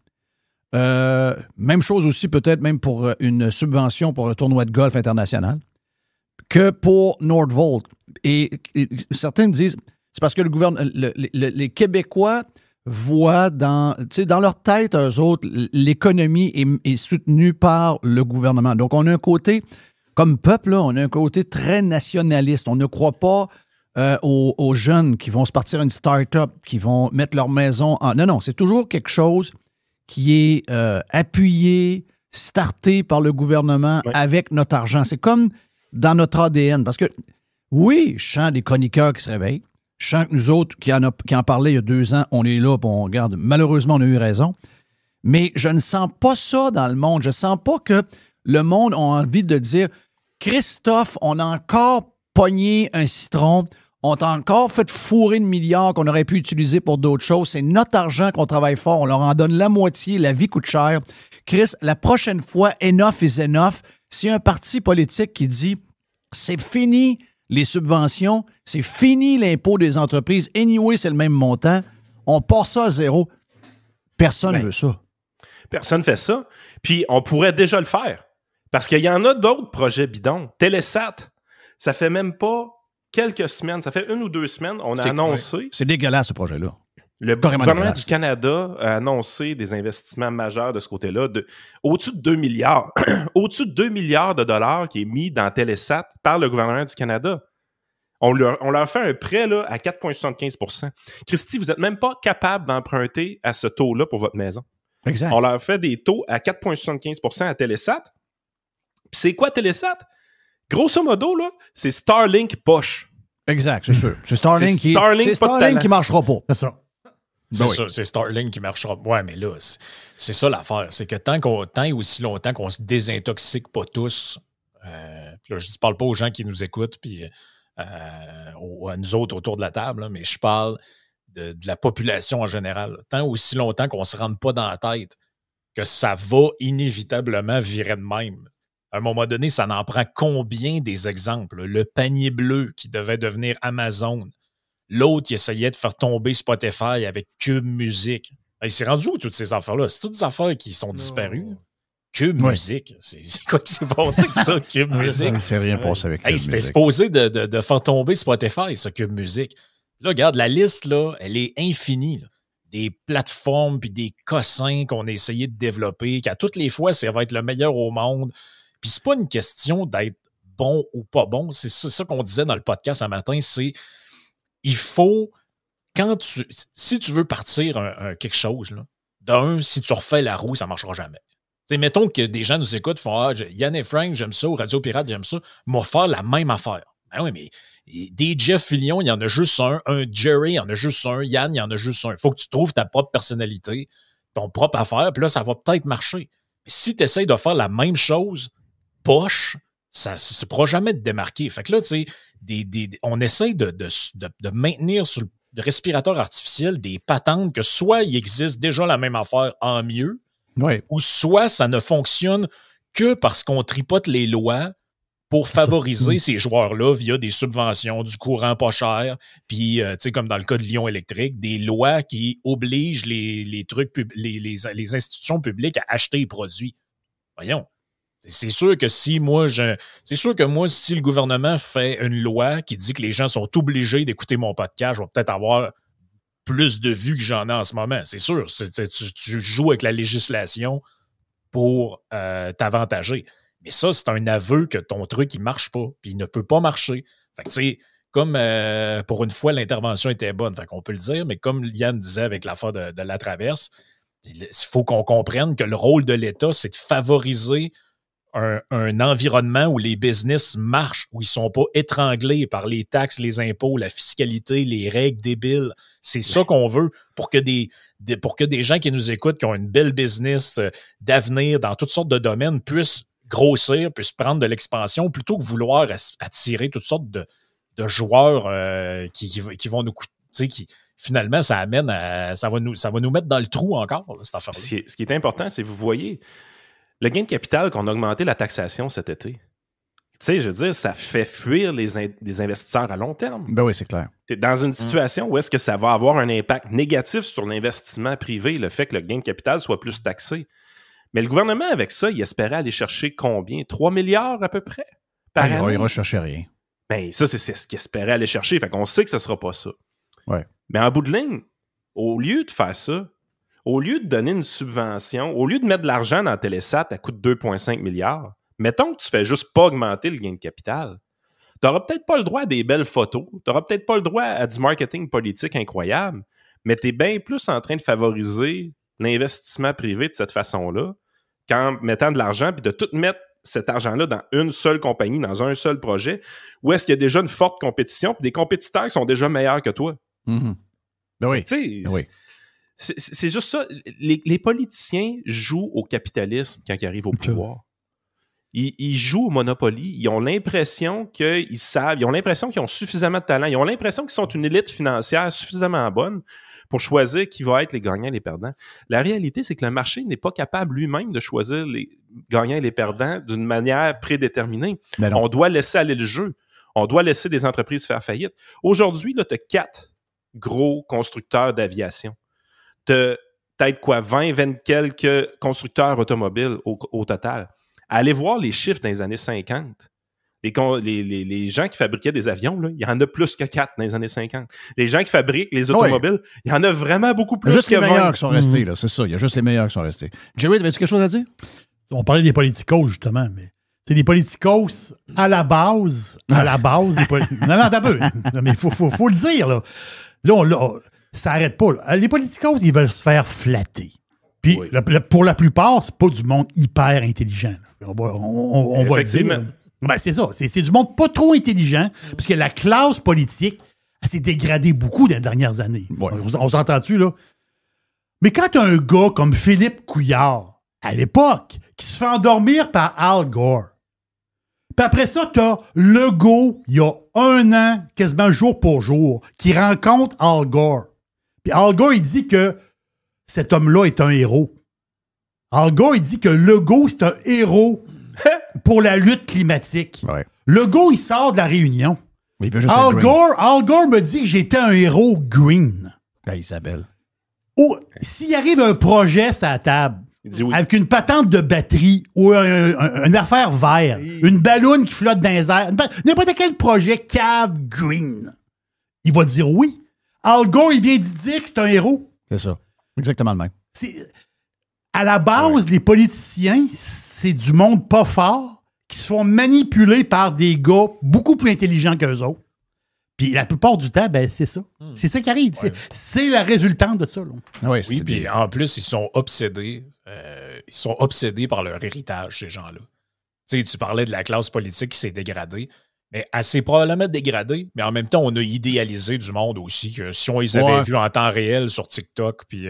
Même chose aussi peut-être même pour une subvention pour un tournoi de golf international que pour Nordvolt. Et certains me disent, c'est parce que le gouvernement, les Québécois voient dans leur tête, eux autres, l'économie est soutenue par le gouvernement. Donc, on a un côté, comme peuple, là, on a un côté très nationaliste. On ne croit pas aux jeunes qui vont se partir une start-up, qui vont mettre leur maison en... Non, c'est toujours quelque chose qui est appuyé, starté par le gouvernement avec notre argent. C'est comme dans notre ADN. Parce que, oui, je sens des chroniqueurs qui se réveillent. Je sens que nous autres, qui en parlaient il y a 2 ans, on est là, puis on regarde. Malheureusement, on a eu raison. Mais je ne sens pas ça dans le monde. Je ne sens pas que le monde a envie de dire « Christophe, on a encore pogné un citron. On t'a encore fait fourrer de milliards qu'on aurait pu utiliser pour d'autres choses. C'est notre argent qu'on travaille fort. On leur en donne la moitié. La vie coûte cher. Chris, la prochaine fois, enough is enough. S'il y a un parti politique qui dit « C'est fini les subventions, c'est fini l'impôt des entreprises. Anyway, c'est le même montant. On passe ça à zéro. » Personne ne veut ça. Personne ne fait ça. Puis on pourrait déjà le faire. Parce qu'il y en a d'autres projets bidons. Télésat, ça fait même pas quelques semaines, ça fait 1 ou 2 semaines, on a annoncé... C'est dégueulasse, ce projet-là. Le Carrément gouvernement dégueulasse. du Canada a annoncé des investissements majeurs de ce côté-là, au-dessus de 2 milliards. Au-dessus de 2 milliards de dollars qui est mis dans Telesat par le gouvernement du Canada. On leur fait un prêt là, à 4,75 %. Christy, vous n'êtes même pas capable d'emprunter à ce taux-là pour votre maison. Exact. On leur fait des taux à 4,75 % à Telesat. Puis c'est quoi Telesat? Grosso modo, là, c'est Starlink poche. Exact, c'est sûr. C'est Starlink qui ne marchera pas. C'est ça. C'est ça, c'est Starlink qui marchera. Ouais, mais là, c'est ça l'affaire. C'est que tant et aussi longtemps qu'on se désintoxique pas tous, là, je ne parle pas aux gens qui nous écoutent, puis à nous autres autour de la table, là, mais je parle de la population en général. Là. Tant aussi longtemps qu'on ne se rende pas dans la tête que ça va inévitablement virer de même. À un moment donné, ça n'en prend combien des exemples? Le panier bleu qui devait devenir Amazon. L'autre qui essayait de faire tomber Spotify avec Cube Music. Il s'est rendu où toutes ces affaires-là? C'est toutes des affaires qui sont disparues. Cube Music. C'est quoi qui s'est passé avec ça, Cube Music? Il s'est rien passé avec Cube Music. C'était supposé de faire tomber Spotify, ce Cube Music. Là, regarde, la liste, là, elle est infinie. Là. Des plateformes puis des cossins qu'on a essayé de développer, qu'à toutes les fois, ça va être le meilleur au monde. Puis c'est pas une question d'être bon ou pas bon. C'est ça qu'on disait dans le podcast un matin, c'est il faut, si tu veux partir quelque chose, là, d'un, si tu refais la roue, ça ne marchera jamais. T'sais, mettons que des gens nous écoutent, font Yann et Frank, j'aime ça, ou Radio Pirate, j'aime ça, m'ont faire la même affaire. Ben oui, mais des Jeff Fillion, il y en a juste un Jerry, il y en a juste un, Yann, il y en a juste un. Il faut que tu trouves ta propre personnalité, ton propre affaire, puis là, ça va peut-être marcher. Mais si tu essaies de faire la même chose, poche, ça ne pourra jamais te démarquer. Fait que là, tu sais, on essaye de maintenir sur le respirateur artificiel des patentes que soit il existe déjà la même affaire en mieux, ou soit ça ne fonctionne que parce qu'on tripote les lois pour favoriser ces joueurs-là via des subventions, du courant pas cher, puis, tu sais, comme dans le cas de Lyon Électrique, des lois qui obligent les institutions publiques à acheter les produits. Voyons. C'est sûr que si le gouvernement fait une loi qui dit que les gens sont obligés d'écouter mon podcast, je vais peut-être avoir plus de vues que j'en ai en ce moment. C'est sûr. Tu joues avec la législation pour t'avantager. Mais ça, c'est un aveu que ton truc, il marche pas, puis il ne peut pas marcher. Fait que, tu sais, comme pour une fois, l'intervention était bonne, fait qu'on peut le dire, mais comme Yann disait avec l'affaire de la traverse, il faut qu'on comprenne que le rôle de l'État, c'est de favoriser un environnement où les business marchent, où ils ne sont pas étranglés par les taxes, les impôts, la fiscalité, les règles débiles. C'est ça qu'on veut pour que des gens qui nous écoutent, qui ont une belle business d'avenir dans toutes sortes de domaines, puissent grossir, puissent prendre de l'expansion, plutôt que vouloir attirer toutes sortes de joueurs qui vont nous coûter, finalement, ça amène ça va nous mettre dans le trou encore, là, cette affaire-là. Ce qui est important, c'est, vous voyez, le gain de capital qu'on a augmenté la taxation cet été. Tu sais, je veux dire, ça fait fuir les investisseurs à long terme. Ben oui, c'est clair. Tu es dans une situation où est-ce que ça va avoir un impact négatif sur l'investissement privé, le fait que le gain de capital soit plus taxé. Mais le gouvernement, avec ça, il espérait aller chercher combien? 3 milliards à peu près par année? Il ne recherchait rien. Ben, ça, c'est ce qu'il espérait aller chercher. Fait qu'on sait que ce ne sera pas ça. Ouais. Mais en bout de ligne, au lieu de faire ça, au lieu de donner une subvention, au lieu de mettre de l'argent dans Telesat à coût de 2,5 milliards, mettons que tu fais juste pas augmenter le gain de capital. Tu n'auras peut-être pas le droit à des belles photos, tu n'auras peut-être pas le droit à du marketing politique incroyable, mais tu es bien plus en train de favoriser l'investissement privé de cette façon-là qu'en mettant de l'argent puis de tout mettre cet argent-là dans une seule compagnie, dans un seul projet, où est-ce qu'il y a déjà une forte compétition puis des compétiteurs qui sont déjà meilleurs que toi. Mm-hmm. Ben oui. Tu sais, c'est juste ça. Les politiciens jouent au capitalisme quand ils arrivent au pouvoir. Ils jouent au Monopoly. Ils ont l'impression qu'ils savent. Ils ont l'impression qu'ils ont suffisamment de talent. Ils ont l'impression qu'ils sont une élite financière suffisamment bonne pour choisir qui va être les gagnants et les perdants. La réalité, c'est que le marché n'est pas capable lui-même de choisir les gagnants et les perdants d'une manière prédéterminée. On doit laisser aller le jeu. On doit laisser des entreprises faire faillite. Aujourd'hui, tu as 4 gros constructeurs d'aviation. Tu as peut-être 20 quelques constructeurs automobiles au total. Allez voir les chiffres dans les années 50. Les gens qui fabriquaient des avions, là, il y en a plus que 4 dans les années 50. Les gens qui fabriquent les automobiles, il y en a vraiment beaucoup plus que 20. Il y a juste les meilleurs qui sont restés, là, c'est ça. Il y a juste les meilleurs qui sont restés. Jerry, avais-tu quelque chose à dire? On parlait des politicos, justement, mais c'est des politicos à la base des politicos. Non, t'as peu. Mais il faut le dire, là. Là, ça n'arrête pas. Là. Les politicos, ils veulent se faire flatter. Puis, pour la plupart, c'est pas du monde hyper intelligent. Là. On va le dire. Ben, c'est ça. C'est du monde pas trop intelligent, parce que la classe politique, elle s'est dégradée beaucoup dans les dernières années. Ouais. On s'entend-tu, là? Mais quand tu as un gars comme Philippe Couillard, à l'époque, qui se fait endormir par Al Gore, puis après ça, tu as Legault, il y a 1 an, quasiment jour pour jour, qui rencontre Al Gore. Puis Al Gore, il dit que cet homme-là est un héros. Al Gore, il dit que Legault, c'est un héros pour la lutte climatique. Ouais. Legault, il sort de la réunion. Mais il veut juste Al Gore me dit que j'étais un héros green. Hey, Isabelle. Oh, s'il arrive un projet sur la table, Il dit oui. avec une patente de batterie ou une affaire vert, une balloune qui flotte dans les airs, n'importe quel projet cave green, il va dire oui. Al Gore, il vient d'y dire que c'est un héros. C'est ça. Exactement le même. À la base, les politiciens, c'est du monde pas fort qui se font manipuler par des gars beaucoup plus intelligents qu'eux autres. Puis la plupart du temps, ben, c'est ça. C'est ça qui arrive. Ouais. C'est la résultante de ça. Là. Oui, puis en plus, ils sont obsédés. Ils sont obsédés par leur héritage, ces gens-là. Tu sais, tu parlais de la classe politique qui s'est dégradée. Mais elle s'est probablement dégradée, mais en même temps, on a idéalisé du monde aussi, que si on les avait vus en temps réel sur TikTok puis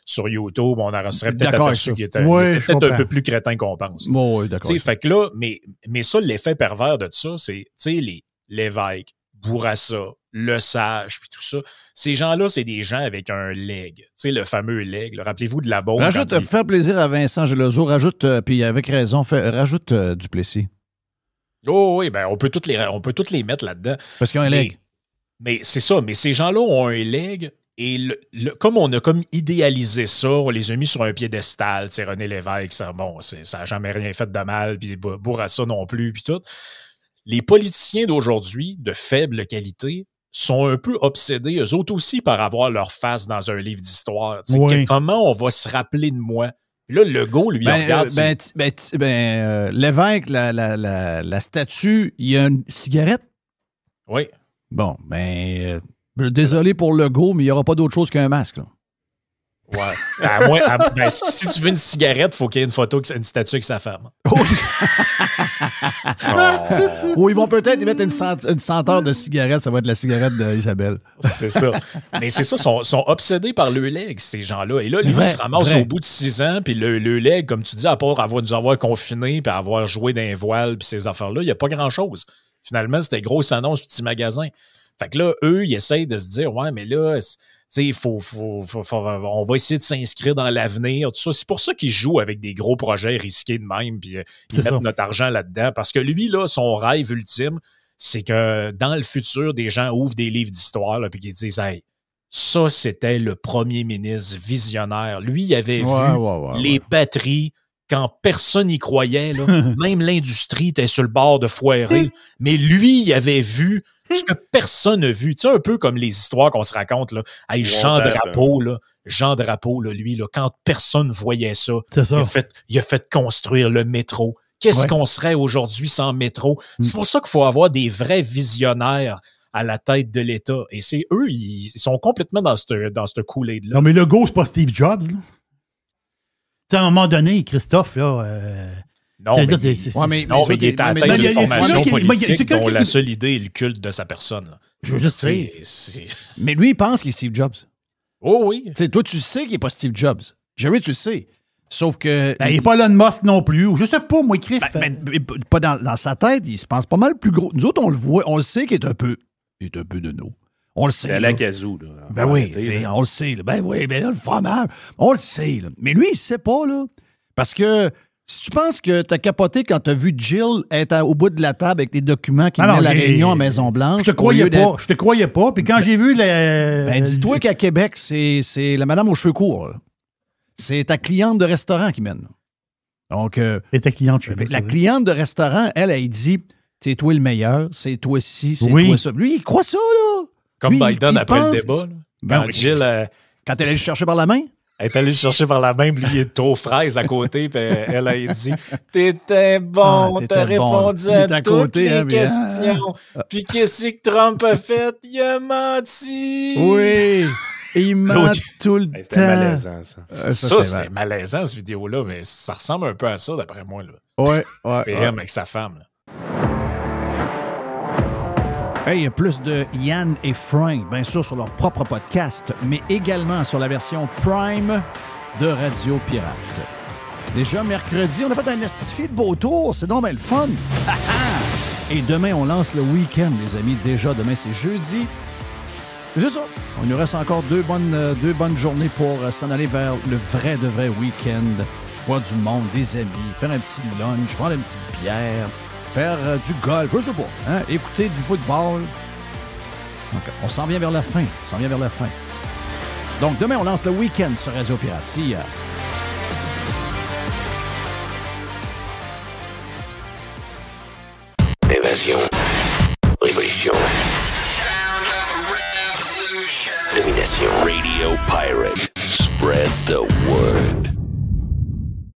sur YouTube, on en serait peut-être aperçu qu'ils étaient peut-être un peu plus crétins qu'on pense. Oui, d'accord. Fait que là, mais ça, l'effet pervers de ça, c'est l'évêque, Bourassa, Le Sage, puis tout ça. Ces gens-là, c'est des gens avec un leg. Tu sais, le fameux leg. Rappelez-vous de la bombe. Faire plaisir à Vincent Gelozo. Puis avec raison, rajoute Duplessis. Oh oui, ben on peut toutes les mettre là-dedans. Parce qu'ils ont un leg. Mais c'est ça. Mais ces gens-là ont un leg. Et comme on a comme idéalisé ça, on les a mis sur un piédestal. Tu sais, René Lévesque, ça n'a jamais rien fait de mal. Puis Bourassa non plus, puis tout. Les politiciens d'aujourd'hui, de faible qualité, sont un peu obsédés, eux autres aussi, par avoir leur face dans un livre d'histoire. Comment on va se rappeler de moi? Puis là, Legault, lui, regarde... Lévesque, la statue, il y a une cigarette? Oui. Bon, désolé pour Legault, mais il n'y aura pas d'autre chose qu'un masque, là. Ouais. Si tu veux une cigarette, il faut qu'il y ait une statue avec sa femme. Ou ils vont peut-être y mettre une senteur de cigarette, ça va être la cigarette d'Isabelle. C'est ça. Mais c'est ça, sont obsédés par le leg, ces gens-là. Et là, lui, il se ramasse au bout de 6 ans, puis le leg, comme tu dis, à part nous avoir confinés, puis avoir joué d'un voile, puis ces affaires-là, il n'y a pas grand-chose. Finalement, c'était grosse annonce, petit magasin. Fait que là, eux, ils essayent de se dire, ouais, mais là... Tu sais, on va essayer de s'inscrire dans l'avenir, tout ça. C'est pour ça qu'il joue avec des gros projets risqués de même, puis ils mettent notre argent là-dedans. Parce que lui, là, son rêve ultime, c'est que dans le futur, des gens ouvrent des livres d'histoire, puis qu'ils disent, hey, ça, c'était le premier ministre visionnaire. Lui, il avait vu les batteries quand personne n'y croyait. Là. Même l'industrie était sur le bord de foirer. Mais lui, il avait vu ce que personne n'a vu. Tu sais, un peu comme les histoires qu'on se raconte, là. Hey, Jean Drapeau, lui, là, quand personne voyait ça, il a fait construire le métro. Qu'est-ce qu'on serait aujourd'hui sans métro? C'est pour ça qu'il faut avoir des vrais visionnaires à la tête de l'État. Et c'est eux, ils sont complètement dans ce Kool-Aid-là. Non, mais le gars, c'est pas Steve Jobs, là. Tu sais, à un moment donné, Christophe, là... Non, mais il est à la tête d'une formation politique dont la seule idée est le culte de sa personne. Là. Je veux juste dire. Mais lui, il pense qu'il est Steve Jobs. Oh oui. T'sais, toi, tu sais qu'il n'est pas Steve Jobs. Jerry, tu le sais. Sauf que... il n'est pas Elon Musk non plus. Ou je sais pas, moi, Chris. Pas dans sa tête, il se pense pas mal plus gros. Nous autres, on le voit, on le sait qu'il est un peu de nous. On le sait. C'est à la Kazoo, là. Ben oui, on le sait. Là. Ben oui, ben là, le fromage. On le sait. Là. Mais lui, il ne sait pas, là. Parce que... Si tu penses que t'as capoté quand t'as vu Jill être au bout de la table avec les documents qui venaient à la réunion à Maison-Blanche. Je te croyais pas. Puis quand j'ai vu dis-toi qu'à Québec, c'est la madame aux cheveux courts. Là. C'est ta cliente de restaurant qui mène. Donc, et ta cliente, la cliente de restaurant, elle dit, c'est toi le meilleur, c'est toi ci, c'est Oui. toi ça. Lui, il croit ça, là. Comme Lui, Biden il après pense- le débat. Là. Ben Quand oui. Jill Quand elle allait le chercher par la main? elle est allée le chercher par la main, puis lui, il est trop fraise à côté, puis elle a dit « T'étais bon, t'étais t'as bon. répondu Il est à à toutes côté, les hein, mais, questions. Puis qu'est-ce que Trump a fait? Il a menti! » Oui. Et il ment L'autre- tout le Hey, temps. c'était malaisant, ça. Ça, c'était malaisant, cette vidéo-là, mais ça ressemble un peu à ça, d'après moi. Là. Ouais. PM avec sa femme. Là. Hey, il y a plus de Yann et Frank, bien sûr, sur leur propre podcast, mais également sur la version Prime de Radio Pirate. Déjà mercredi, on a fait un estifié de beau tour. C'est donc bien le fun. Et demain, on lance le week-end, les amis. Déjà, demain, c'est jeudi. C'est ça. Il nous reste encore deux bonnes journées pour s'en aller vers le vrai de vrai week-end. Voir du monde, des amis, faire un petit lunch, prendre une petite bière, faire du golf, je sais pas, hein? Écouter du football. Donc, on s'en vient vers la fin. Donc, demain, on lance le week-end sur Radio Pirate. See ya. Évasion. Révolution. Domination. Radio Pirate.